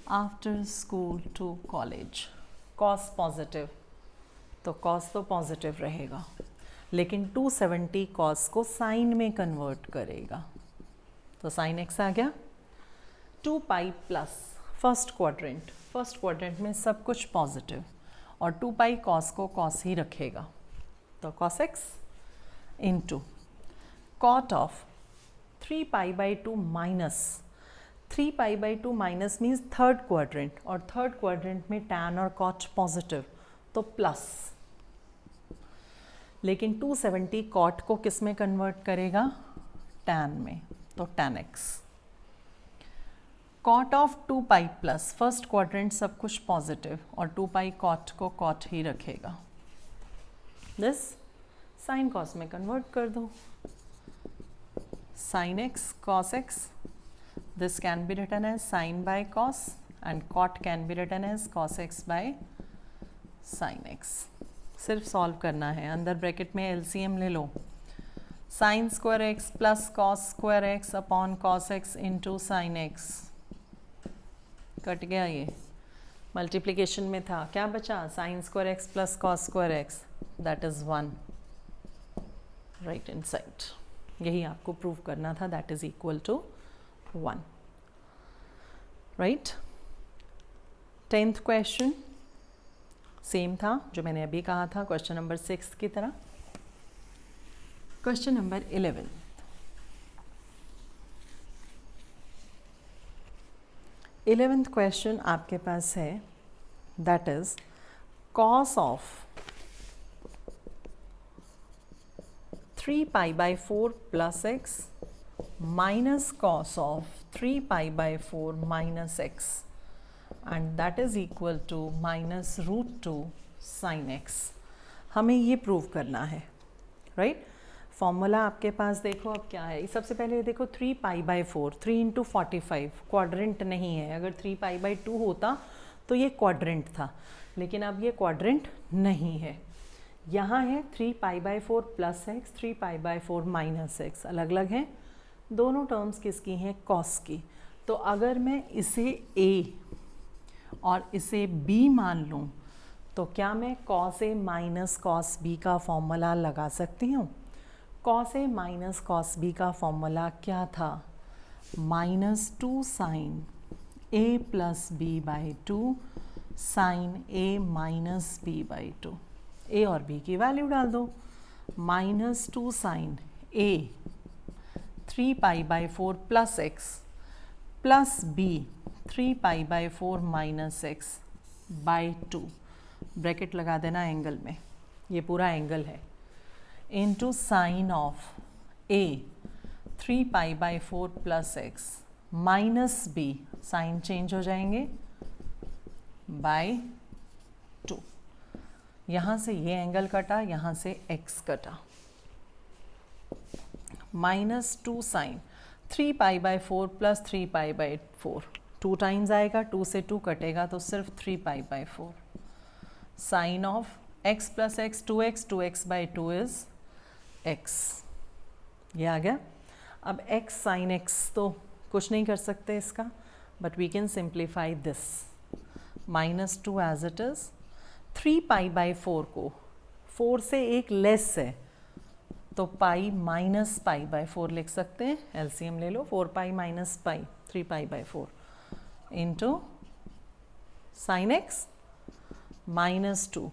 after school to college, cos positive, तो cos तो पॉजिटिव रहेगा, लेकिन 270 cos को साइन में कन्वर्ट करेगा, तो साइन x आ गया। 2 पाई प्लस फर्स्ट क्वाड्रेंट में सब कुछ पॉजिटिव, और 2 पाई cos को cos ही रखेगा, तो cos x into cot of 3 pi by 2 minus 3 pi by 2 minus means third quadrant, और थर्ड क्वाड्रेंट में tan और cot पॉजिटिव तो प्लस, लेकिन 270 cot को किस में कन्वर्ट करेगा, tan में, तो tan x। cot of 2 pi plus first quadrant सब कुछ पॉजिटिव, और 2 पाई cot को cot ही रखेगा, दिस साइन कॉस में कन्वर्ट कर दो, sine x cos x, this can be written as sine by cos, and cot can be written as cos x by sine x. सिर्फ सॉल्व करना है, अंदर ब्रैकेट में एलसीएम ले लो, sine square x plus cos square x upon cos x into sine x, cut गया ये, multiplication में था, क्या बचा, sine square x plus cos square x, that is 1, right hand side, यही आपको प्रूव करना था, that is equal to 1, right. 10th question same था जो मैंने अभी कहा था, क्वेश्चन नंबर 6 की तरह। क्वेश्चन नंबर 11th क्वेश्चन आपके पास है, that is cos of 3 pi by 4 plus x minus cos of 3 pi by 4 minus x, and that is equal to minus root 2 sin x। हमें ये प्रूव करना है, right. Formula आपके पास देखो अब क्या है, सबसे पहले देखो 3 पाई बाई 4, 3 इंटू 45, क्वाड्रेंट नहीं है, अगर 3 पाई बाई 2 होता तो ये क्वाड्रेंट था, लेकिन अब ये क्वाड्रेंट नहीं है। यहाँ है 3 pi by 4 plus x, 3 pi by 4 minus x, अलग अलग हैं, दोनों टर्म्स किसकी हैं? कॉस की। तो अगर मैं इसे ए और इसे बी मान लूँ तो क्या मैं कॉस ए माइनस कॉस बी का फॉर्मूला लगा सकती हूँ? कॉस ए माइनस कॉस बी का फॉर्मूला क्या था? -2 sine A plus B by 2 sine A minus B by 2। A और बी की वैल्यू डाल दो। -2 sine a 3 pi by 4 plus x plus b 3 pi by 4 minus x by 2, bracket लगा देना angle में, ये पूरा एंगल है, into sine of a 3 pi by 4 plus x minus b, sine change हो जाएंगे, बाय 2। यहाँ से ये एंगल कटा, यहाँ से x कटा। -2 sine 3 pi by 4 plus 3 pi by 4, 2 times आएगा, 2 से 2 कटेगा तो सिर्फ 3 pi by 4। Sine of x plus x 2x, 2x by 2 is x। ये आ गया। अब x साइन x तो कुछ नहीं कर सकते इसका, but we can simplify this. -2 as it is, 3 pi by 4 को 4 से एक लेस है तो पाई माइनस पाई बाई 4 लिख सकते हैं, एलसीएम ले लो, 4 pi minus pi 3 pi by 4 into sine x -2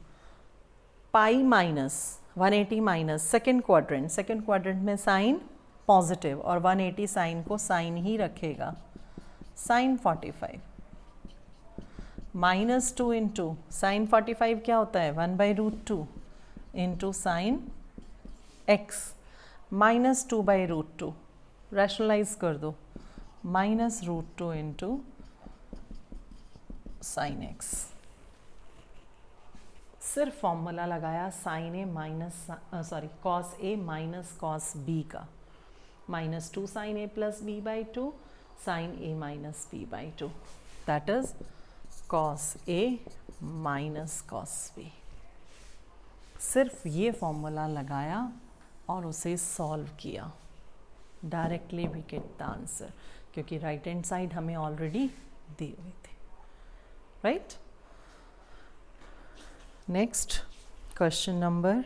pi minus 180 minus second quadrant में साइन पॉजिटिव और 180 साइन को साइन ही रखेगा, साइन 45 -2 इंटू साइन 45 क्या होता है? 1/√2 इंटू साइन x -2/√2, रैशनलाइज कर दो, -√2 इंटू साइन एक्स। सिर्फ फॉर्मूला लगाया साइन ए माइनस कॉस ए माइनस कॉस बी का, -2 sine A plus B by 2 sine A minus B by 2, that is cos A minus cos b. सिर्फ ये formula लगाया और उसे सॉल्व किया, directly we get the answer, क्योंकि right hand side हमें already दी हुई थी, right. Next question number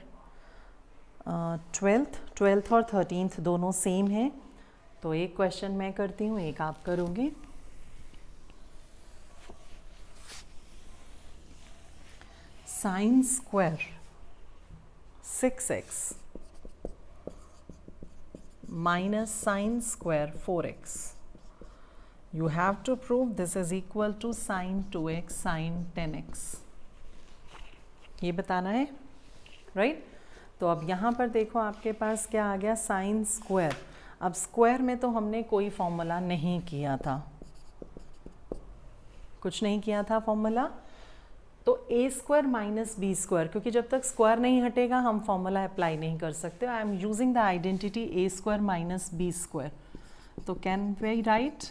12th और 13th दोनों सेम है, तो एक क्वेश्चन मैं करती हूँ, एक आप करोगे। Sine square 6x minus sine square 4x. You have to prove this is equal to sine 2x sine 10x. ये बताना है, राइट। तो अब यहाँ पर देखो आपके पास क्या आ गया, साइन स्क्वायर। अब स्क्वायर में तो हमने कोई फॉर्मूला नहीं किया था, कुछ नहीं किया था फॉर्मूला, तो ए स्क्वायर माइनस बी स्क्वायर, क्योंकि जब तक स्क्वायर नहीं हटेगा हम फॉर्मूला अप्लाई नहीं कर सकते। I am using the identity A square minus B square, तो can we write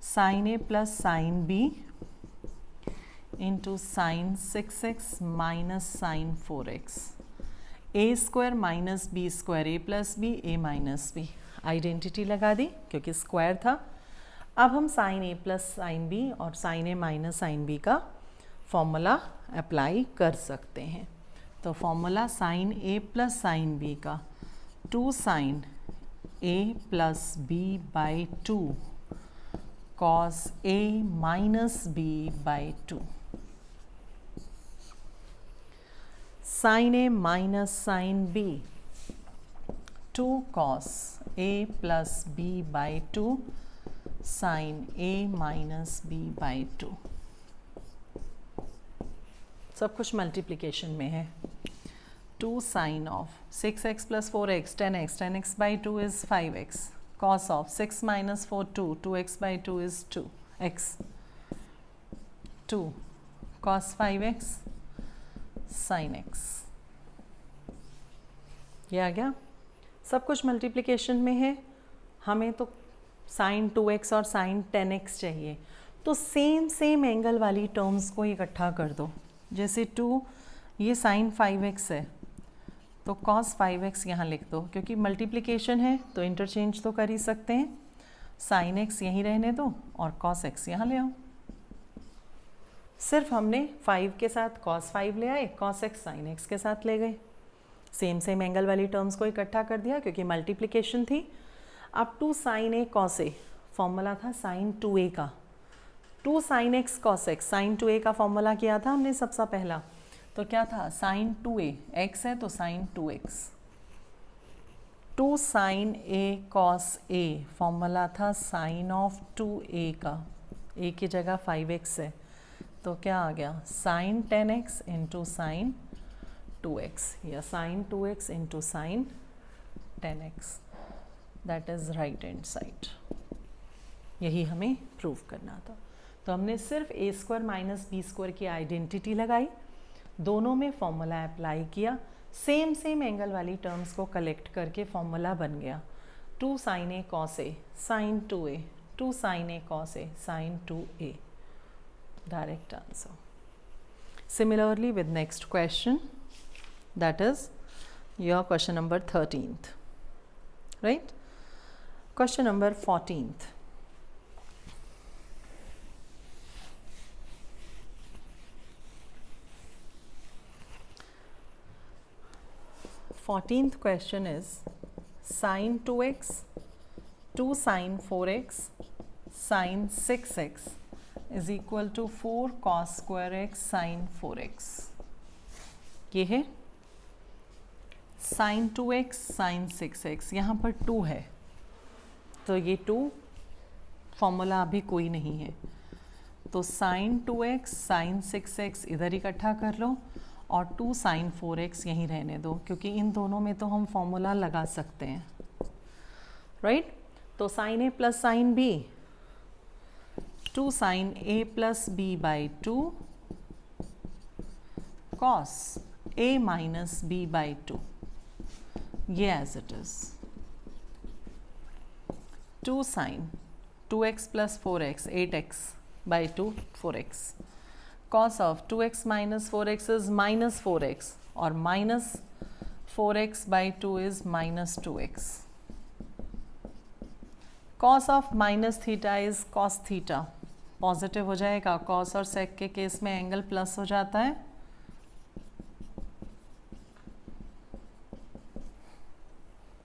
sine A plus sine B into sine 6x minus sine 4x। A square minus B square, A plus B A minus B, identity लगा दी क्योंकि square था। अब हम sine ए plus sine B और sine ए minus sine B का formula apply कर सकते हैं। तो फॉर्मूला साइन ए प्लस साइन बी का 2 sine A plus B by 2 cos A minus B by 2, sine A minus sine b 2 cos A plus B by 2 sine A minus B by 2। सब कुछ multiplication में है। 2 sine of 6x plus 4x 10x by 2 is 5x, cos of 6 minus 4 2x by 2 is 2x, 2 cos 5x sine x। ये आ गया, सब कुछ multiplication में है। हमें तो साइन 2x और साइन 10x चाहिए, तो सेम एंगल वाली टर्म्स को इकट्ठा कर दो। जैसे 2, ये साइन 5x है तो cos 5x यहाँ लिख दो, क्योंकि मल्टीप्लिकेशन है तो इंटरचेंज तो कर ही सकते हैं। sin x यहीं रहने दो और cos x यहाँ ले आओ। सिर्फ हमने 5 के साथ cos 5 ले आए, cos x sin x के साथ ले गए, सेम सेम एंगल वाली टर्म्स को इकट्ठा कर दिया क्योंकि मल्टीप्लिकेशन थी। अब 2 sin a cos a, formula था sin 2a का, 2 sin x cos x, sin 2a का फॉर्मूला किया था हमने सबसे पहला, तो क्या था sin 2a, x है तो sin 2x, 2 sin a cos a, formula था sin of 2a का, a की जगह 5x है तो क्या आ गया sin 10x into sin 2x या sin 2x into sin 10x, that is right hand side. यही हमें प्रूव करना था। तो हमने सिर्फ a square minus B square की आइडेंटिटी लगाई, दोनों में फॉर्मूला अप्लाई किया, सेम सेम एंगल वाली टर्म्स को कलेक्ट करके फॉर्मूला बन गया 2 sin a cos a sin 2a, 2 sin a cos a sin 2a, direct answer. Similarly with next question, that is your question number 13th, right? Question number 14th. Fourteenth question is sin 2x, 2 sin 4x, sin 6x is equal to 4 cos square x sin 4x. ये है sin 2x sin 6x, यहाँ पर 2 है तो ये 2 formula अभी कोई नहीं है, तो sin 2x sin 6x इधर इकट्ठा कर लो और 2 sin 4x यहीं रहने दो, क्योंकि इन दोनों में तो हम फॉर्मूला लगा सकते हैं, राइट? तो sin a plus sin b, 2 sin a plus b by 2 cos a minus b by 2, ये as it is 2 sin 2x plus 4x 8x by 2 4x, cos of 2x minus 4x is minus 4x और minus 4x by 2 is minus 2x. Cos of minus theta is cos theta, positive हो जाएगा, cos और sec के case में angle plus हो जाता है,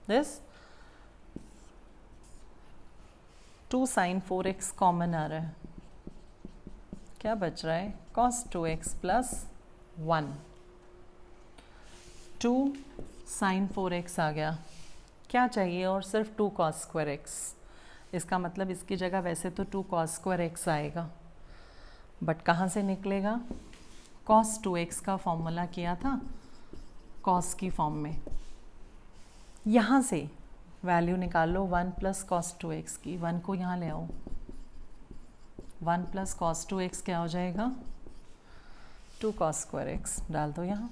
this 2 sin 4x common आ रहा है, क्या बच रहा है cos 2x plus 1, 2 sin 4x आ गया, क्या चाहिए और सिर्फ 2 cos square x, इसका मतलब इसकी जगह वैसे तो 2 cos square x आएगा, बट कहाँ से निकलेगा, cos 2x का फॉर्मूला किया था cos की फॉर्म में, यहाँ से वैल्यू निकाल लो 1 प्लस cos 2x की, 1 को यहाँ ले आओ, 1 प्लस cos 2x क्या हो जाएगा 2 cos square x, डाल दो यहाँ,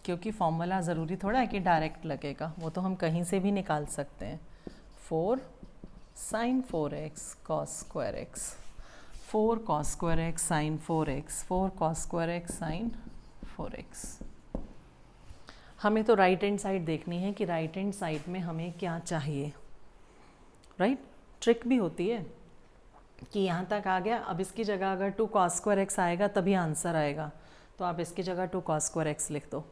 क्योंकि फॉर्मूला ज़रूरी थोड़ा है कि डायरेक्ट लगेगा, वो तो हम कहीं से भी निकाल सकते हैं, 4 sin 4x cos square x, 4 cos square x sin 4x, 4 cos square x sin 4x। हमें तो राइट हैंड साइड देखनी है कि राइट हैंड साइड में हमें क्या चाहिए, राइट? ट्रिक भी होती है कि यहाँ तक आ गया, अब इसकी जगह अगर 2 cos square x आएगा तभी आंसर आएगा, तो आप इसकी जगह 2 cos square x लिख दो,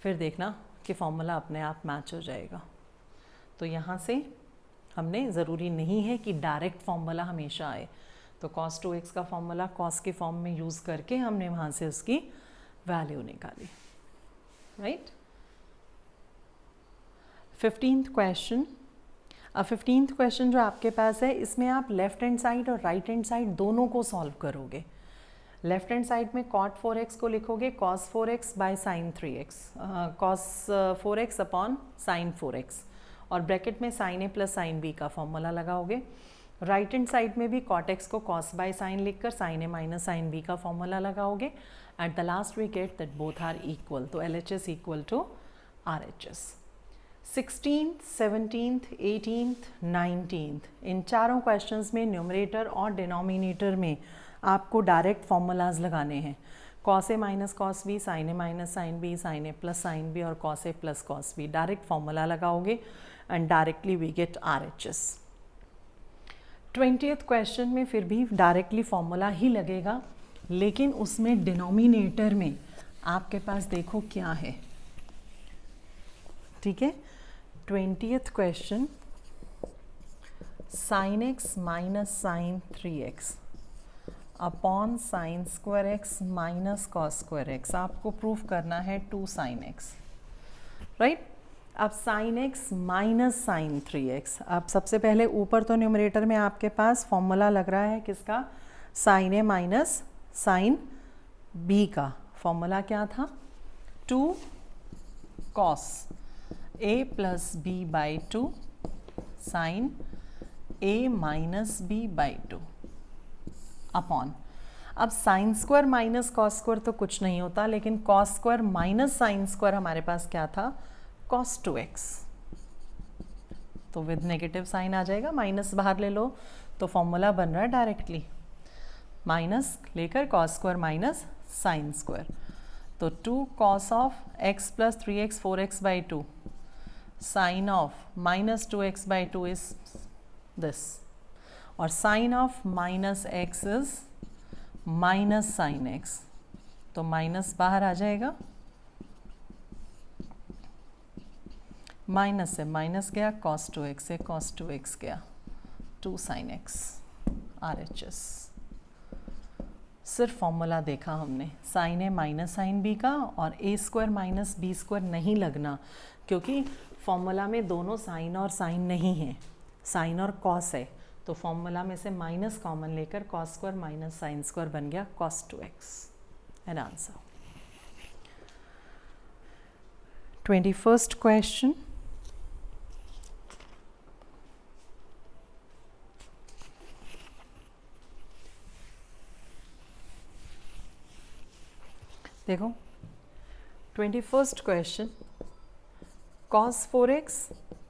फिर देखना कि फॉर्मूला अपने आप मैच हो जाएगा। तो यहाँ से हमने ज़रूरी नहीं है कि डायरेक्ट फॉर्मूला हमेशा आए, तो cos 2x का फॉर्मूला cos के फॉर्म में यूज़ करके हमने वहाँ से उसकी वैल्यू निकाली, राइट? 15th question. अब 15th क्वेश्चन जो आपके पास है, इसमें आप लेफ्ट हैंड साइड और राइट हैंड साइड दोनों को सॉल्व करोगे। लेफ्ट हैंड साइड में cot 4x को लिखोगे cos 4x by sin 3x, cos 4x upon sin 4x, और ब्रैकेट में sin a plus sin b का फॉर्मूला लगाओगे। राइट हैंड साइड में भी cot x को cos बाय sin लिखकर sin a minus sin b का फॉर्मूला लगाओगे। At the last we get that both are equal, तो LHS equal to RHS। 16th, 17th, 18th, 19th, इन चारों questions में न्यूमरेटर और डिनोमिनेटर में आपको डायरेक्ट फॉर्मूलाज लगाने हैं। कॉस ए माइनस कॉस बी, साइन ए माइनस साइन बी, साइन ए plus sine B और कॉस ए plus cos B, direct formula लगाओगे and directly we get RHS। 20th question में फिर भी डायरेक्टली फॉर्मूला ही लगेगा, लेकिन उसमें डिनोमिनेटर में आपके पास देखो क्या है, ठीक है। 20th question, sine x minus sine 3x upon sine square x minus cos square x, आपको प्रूफ करना है 2 साइन एक्स, राइट। अब sine x minus sine 3x, अब सबसे पहले ऊपर तो न्यूमरेटर में आपके पास फॉर्मूला लग रहा है किसका, साइन ए माइनस साइन बी का। फॉर्मूला क्या था, 2 cos A plus B by 2 sine A minus B by 2 upon, अब sine square minus cos square तो कुछ नहीं होता, लेकिन cos square minus sine square हमारे पास क्या था, cos 2x, तो विद नेगेटिव साइन आ जाएगा, माइनस बाहर ले लो तो फॉर्मूला बन रहा है डायरेक्टली, माइनस लेकर cos square minus sine square, तो 2 cos of x plus 3x 4x by 2 sine of minus 2x by 2 is this, और sine of minus x is minus sine x, तो माइनस बाहर आ जाएगा, माइनस से minus गया, cos 2x से cos 2x गया, 2 sin x RHS। सिर्फ फॉर्मूला देखा हमने, साइन ए माइनस साइन बी का, और ए स्क्वायर माइनस बी स्क्वायर नहीं लगना, क्योंकि फॉर्मूला में दोनों साइन और साइन नहीं है, साइन और कॉस है, तो फॉर्मूला में से माइनस कॉमन लेकर cos square minus sine square बन गया cos 2x an answer. 21st question, देखो 21st question, cos 4x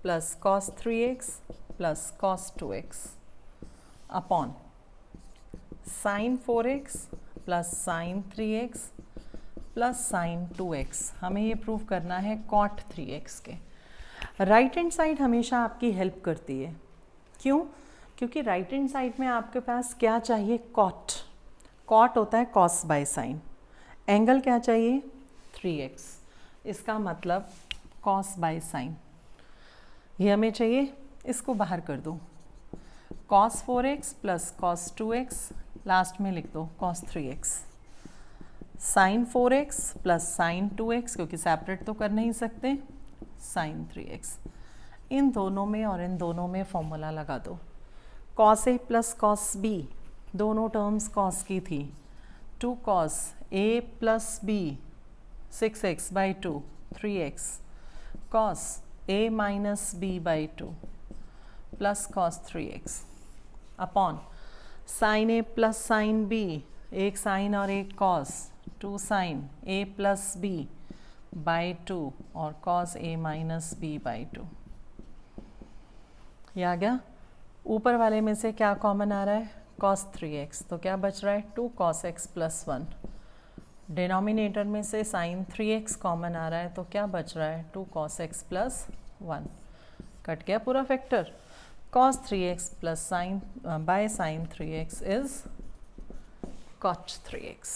plus cos 3x plus cos 2x upon sin 4x plus sin 3x plus sin 2x, हमें ये prove करना है cot 3x के। Right hand side हमेशा आपकी help करती है, क्यों, क्योंकि राइट हैंड साइड में आपके पास क्या चाहिए, cot, cot होता है cos बाय sin, एंगल क्या चाहिए 3x, इसका मतलब cos बाय sin, ये हमें चाहिए, इसको बाहर कर दो, cos 4x plus cos 2x, last में लिख दो cos 3x, sin 4x plus sin 2x, क्योंकि सेपरेट तो कर नहीं सकते, sin 3x, इन दोनों में और इन दोनों में फॉर्मूला लगा दो, cos a plus cos b, दोनों टर्म्स cos की थी, 2 cos a plus b 6x by 2 3x cos a minus b by 2 plus cos 3x upon sine a plus sine b, एक साइन और एक cos, 2 sine a plus b by 2 और cos a minus b by 2, ये आ गया। ऊपर वाले में से क्या कॉमन आ रहा है, cos 3x, तो क्या बच रहा है 2 cos x प्लस 1, डिनोमिनेटर में से sin 3x कॉमन आ रहा है, तो क्या बच रहा है 2 cos x प्लस 1, कट गया पूरा factor, cos 3x plus sine by sin 3x is cot 3x।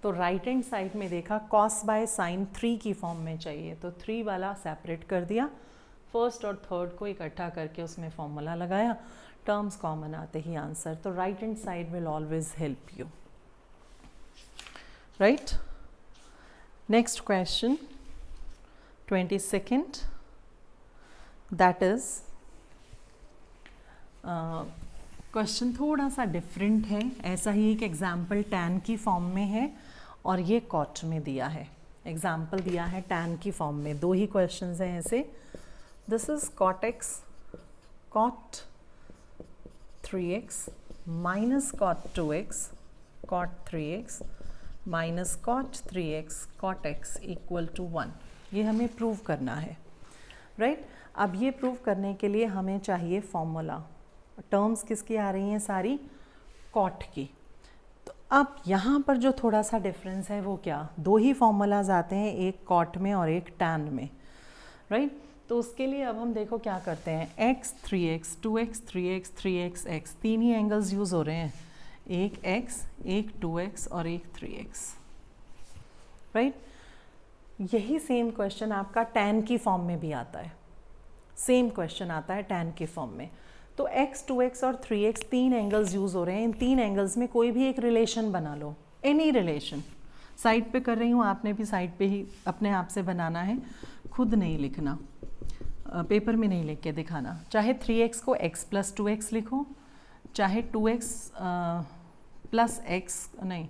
तो राइट हैंड साइड में देखा cos बाय sin 3 की फॉर्म में चाहिए, तो 3 वाला सेपरेट कर दिया, फर्स्ट और थर्ड को इकट्ठा करके उसमें फॉर्मूला लगाया, टर्म्स कॉमन आते ही आंसर, तो right hand side will always help you, right. Next question 22nd, that is question थोड़ा सा डिफरेंट है, ऐसा ही एक एग्जाम्पल tan की फॉर्म में है और ये cot में दिया है, एग्जाम्पल दिया है tan की फॉर्म में, दो ही क्वेश्चंस हैं ऐसे, this is cot x cot 3x minus cot 2x cot 3x minus cot 3x cot x equal to 1, ये हमें प्रूव करना है, राइट। अब ये प्रूव करने के लिए हमें चाहिए फॉर्मूला, टर्म्स किसकी आ रही हैं सारी cot की, तो अब यहाँ पर जो थोड़ा सा डिफरेंस है वो क्या, दो ही फॉर्मूलाज आते हैं, एक कॉट में और एक टैन में, राइट। तो उसके लिए अब हम देखो क्या करते हैं, x 3x 2x 3x 3x x, तीन ही एंगल्स यूज़ हो रहे हैं, एक x एक 2x और एक 3x, राइट। यही सेम क्वेश्चन आपका टैन की फॉर्म में भी आता है, सेम क्वेश्चन आता है टैन के फॉर्म में। तो x 2x और 3x तीन एंगल्स यूज़ हो रहे हैं, इन तीन एंगल्स में कोई भी एक रिलेशन बना लो, एनी रिलेशन। साइड पे कर रही हूँ, आपने भी साइड पे ही अपने आप से बनाना है, खुद नहीं लिखना, पेपर में नहीं लिख के दिखाना। चाहे 3x को x प्लस 2x लिखो, चाहे 2x प्लस x नहीं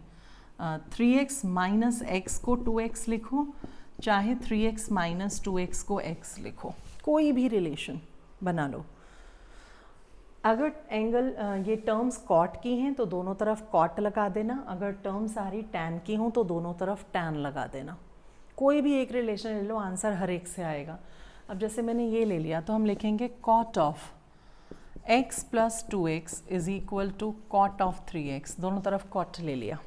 3x माइनस x को 2x लिखो, चाहे 3x माइनस 2x को x लिखो, कोई भी रिलेशन बना लो। अगर एंगल ये टर्म्स कॉट की हैं तो दोनों तरफ कॉट लगा देना, अगर टर्म सारी टैन की हों तो दोनों तरफ टैन लगा देना। कोई भी एक रिलेशन ले लो, आंसर हर एक से आएगा। अब जैसे मैंने ये ले लिया तो हम लिखेंगे cot of x plus 2x is equal to cot of 3x, दोनों तरफ कॉट ले लिया।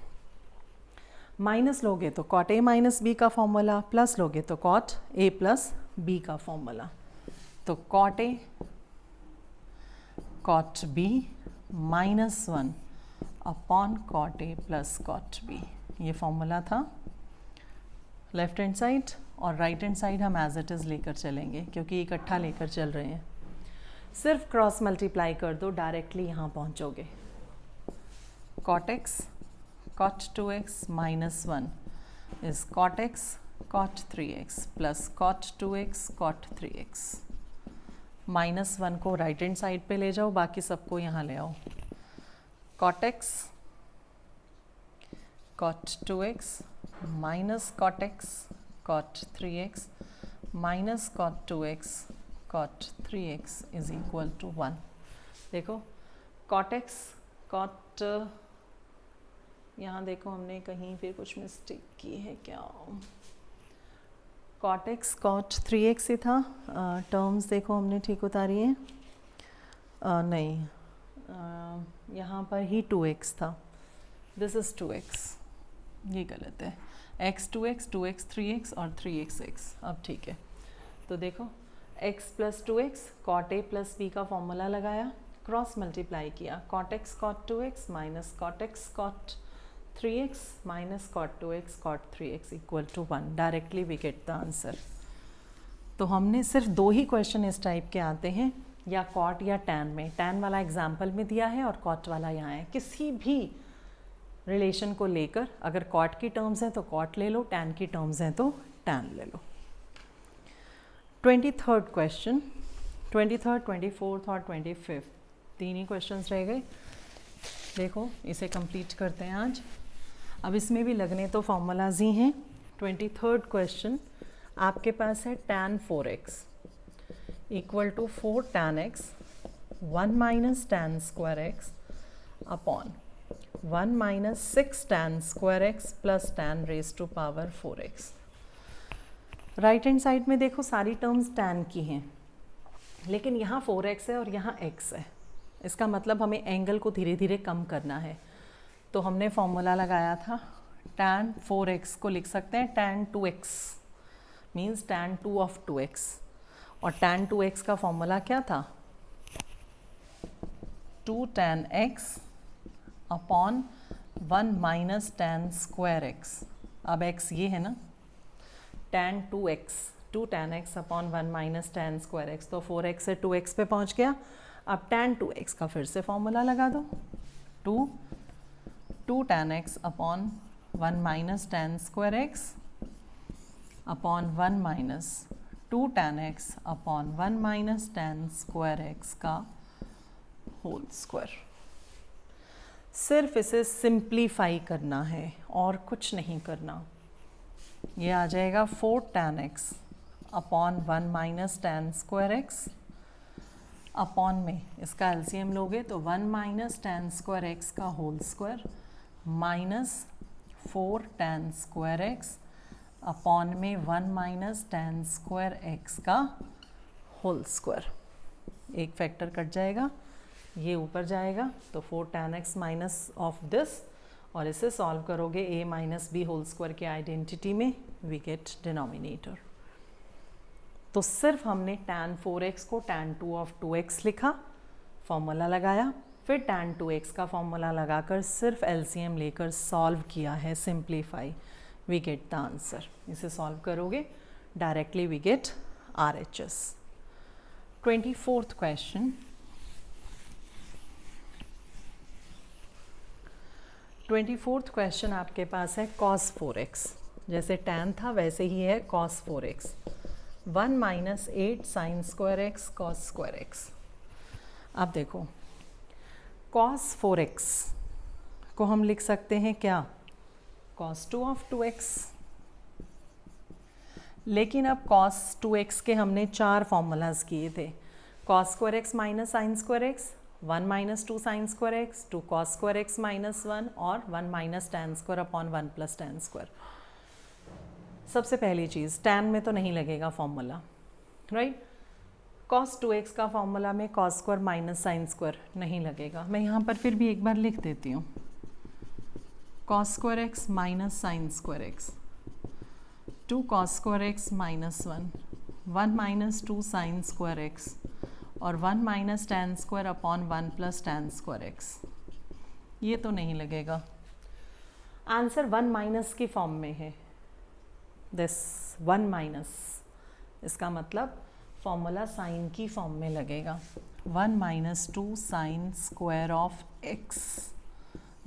माइनस लोगे तो कॉट a माइनस बी का फॉर्मूला, प्लस लोगे तो कॉट a प्लस बी का फॉर्मूला। तो cot a cot b minus 1 upon cot a plus cot b, ये फॉर्मूला था लेफ्ट हैंड साइड, और राइट हैंड साइड हम एज इट इज़ लेकर चलेंगे क्योंकि इकट्ठा लेकर चल रहे हैं। सिर्फ क्रॉस मल्टीप्लाई कर दो, डायरेक्टली यहाँ पहुँचोगे। Cot x cot 2x minus 1 is cot x cot 3x plus cot 2x cot 3x। Minus 1 को राइट हैंड साइड पे ले जाओ, बाकी सबको यहाँ ले आओ। Cot x cot 2x minus cot x cot 3x minus cot 2x cot 3x is equal to 1। देखो कॉट x कॉट, यहाँ देखो हमने कहीं पे कुछ मिस्टेक की है क्या, कॉट x कॉट 3x ही था, टर्म्स देखो हमने ठीक उतारी है, नहीं यहाँ पर ही 2x था, दिस इज़ 2x, ये गलत है, x 2x 2x 3x और 3x x, अब ठीक है। तो देखो x plus 2x cot a plus b का फॉर्मूला लगाया, क्रॉस मल्टीप्लाई किया, cot x cot 2x minus cot x cot 3x minus cot 2x cot 3x equal to 1, directly we get the answer. तो हमने सिर्फ दो ही question इस type के आते हैं, या कॉट या टैन में, टैन वाला एग्जाम्पल में दिया है और कॉट वाला यहाँ है। किसी भी रिलेशन को लेकर अगर कॉट की टर्म्स हैं तो कॉट ले लो, टैन की टर्म्स हैं तो टैन ले लो। 23rd क्वेश्चन, 23rd 24th और 25th तीन ही क्वेश्चंस रह गए। देखो इसे कंप्लीट करते हैं आज। अब इसमें भी लगने तो फॉर्मूलाज ही हैं। 23rd क्वेश्चन आपके पास है tan 4x equal to 4 tan x 1 minus tan square x upon 1 minus 6 tan square x plus tan raise to power 4x। Right hand side में देखो सारी टर्म्स tan की हैं, लेकिन यहाँ 4x है और यहाँ x है, इसका मतलब हमें एंगल को धीरे धीरे कम करना है। तो हमने फॉर्मूला लगाया था tan 4x को लिख सकते हैं tan 2x means tan 2 of 2x, और tan 2x का फॉर्मूला क्या था 2 tan x upon 1 minus tan square x। अब x ये है ना, tan 2x 2 tan x upon 1 minus tan square x, तो 4x से 2x पे पहुंच गया। अब tan 2x का फिर से फॉर्मूला लगा दो, 2 tan x upon 1 minus tan square x upon 1 minus 2 tan x upon 1 minus tan square x का होल स्क्वायर। सिर्फ इसे सिंप्लीफाई करना है और कुछ नहीं करना। ये आ जाएगा 4 tan x upon 1 minus tan square x upon में इसका एलसीएम लोगे तो 1 माइनस tan स्क्वायर x का whole square minus 4 tan square x upon में 1 माइनस tan स्क्वायर x का होल स्क्वायर। एक फैक्टर कट जाएगा, ये ऊपर जाएगा तो 4 tan x minus of this और इसे सॉल्व करोगे a minus b whole square के आइडेंटिटी में, वी गेट डिनोमिनेटर। तो सिर्फ हमने tan 4x को tan 2 ऑफ 2x लिखा, फॉर्मूला लगाया, फिर tan 2x का फॉर्मूला लगाकर सिर्फ LCM लेकर सॉल्व किया है, simplify, we get the answer. इसे सॉल्व करोगे directly we get RHS। 24th question, 24th question आपके पास है cos 4x, जैसे tan था वैसे ही है cos 4x, 1 minus 8 sine square x cos square x. अब देखो cos 4x को हम लिख सकते हैं क्या, cos 2 ऑफ 2x, लेकिन अब cos 2x के हमने 4 फॉर्मूलाज किए थे, cos square x minus sine square x, 1 minus 2 sine square x, 2 cos square x minus 1 और 1 minus tan square upon 1 plus tan square. सबसे पहली चीज़ tan में तो नहीं लगेगा फॉर्मूला, राइट। cos 2x का फॉर्मूला में cos square minus sine square नहीं लगेगा। मैं यहाँ पर फिर भी एक बार लिख देती हूँ, cos square x minus sine square x, 2 cos square x minus 1, 1 minus 2 sine square x और 1 minus tan square upon 1 plus tan square x, ये तो नहीं लगेगा। आंसर 1 माइनस की फॉर्म में है, दिस 1 माइनस, इसका मतलब फॉर्मूला साइन की फॉर्म में लगेगा, 1 minus 2 sine square of x,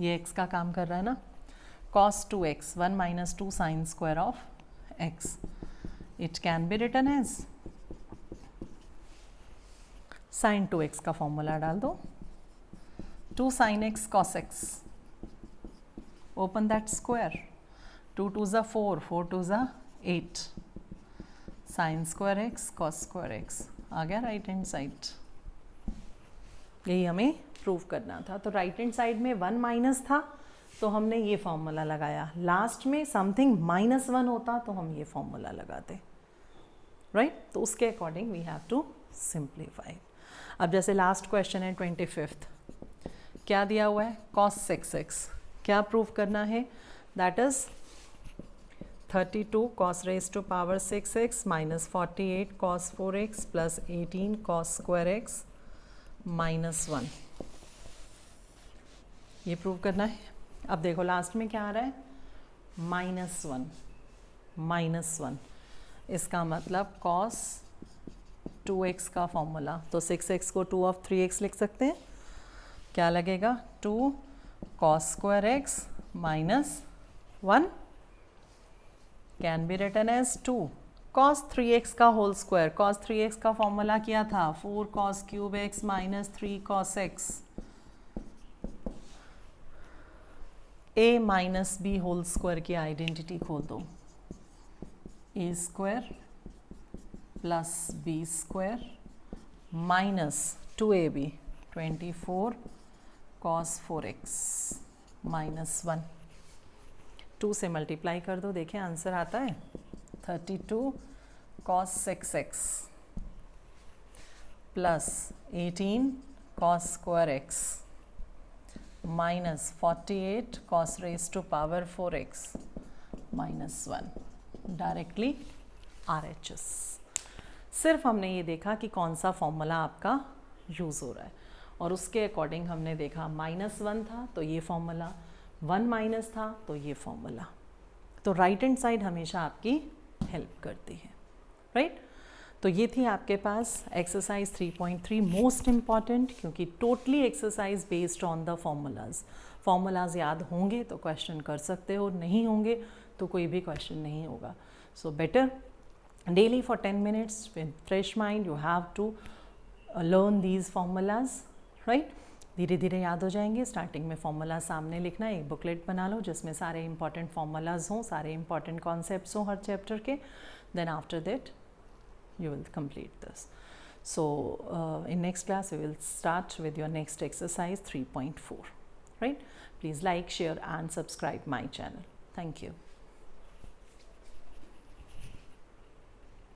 ये एक्स का काम कर रहा है ना, cos 2x 1 minus 2 sine square of x, it can be written as sine 2x का फॉर्मूला डाल दो, 2 sine x cos x, open that square, 2 2 ज़ा 4, 4 2 ज़ा 8, sine square x cos square x आ गया राइट हैंड साइड। यही हमें prove करना था। तो राइट हैंड साइड में 1 माइनस था तो हमने ये फॉर्मूला लगाया, लास्ट में समथिंग -1 होता तो हम ये फॉर्मूला लगाते, राइट। तो उसके according we have to simplify. अब जैसे लास्ट क्वेश्चन है 25th, क्या दिया हुआ है, cos 6x, क्या प्रूव करना है, that is 32 cos raised to power 6x minus 48 cos 4x plus 18 cos square x minus 1, ये प्रूव करना है। अब देखो लास्ट में क्या आ रहा है, -1, इसका मतलब cos 2x का फॉर्मूला, तो 6x को 2 ऑफ 3x लिख सकते हैं, क्या लगेगा, 2 cos square x minus 1 can be written as 2 cos 3x का होल स्क्वायर, cos 3x का फॉर्मूला क्या था, 4 cos cube x minus 3 cos x, a minus b whole square की आइडेंटिटी खोल दो, a square plus B square minus 2ab 24 cos 4x minus 1, 2 से multiply कर दो, देखिए आंसर आता है 32 cos 6x plus 18 cos square x minus 48 cos raise to power 4x minus 1, directly RHS। सिर्फ हमने ये देखा कि कौन सा फॉर्मूला आपका यूज़ हो रहा है और उसके अकॉर्डिंग हमने देखा -1 था तो ये फॉर्मूला, 1 माइनस था तो ये फॉर्मूला। तो राइट हैंड साइड हमेशा आपकी हेल्प करती है, राइट। तो ये थी आपके पास एक्सरसाइज 3.3, मोस्ट इम्पॉर्टेंट, क्योंकि totally exercise based on the formulas याद होंगे तो क्वेश्चन कर सकते हो, नहीं होंगे तो कोई भी क्वेश्चन नहीं होगा। So better daily for 10 minutes with fresh mind you have to learn these formulas, right. धीरे धीरे याद हो जाएंगे। स्टार्टिंग में फॉर्मूला सामने लिखना, एक बुकलेट बना लो जिसमें सारे इंपॉर्टेंट फॉर्मूलाज हों, सारे इंपॉर्टेंट कॉन्सेप्ट्स हों हर चैप्टर के, then after that you will complete this. So in next class we will start with your next exercise 3.4, right. Please like, share and subscribe my channel. Thank you.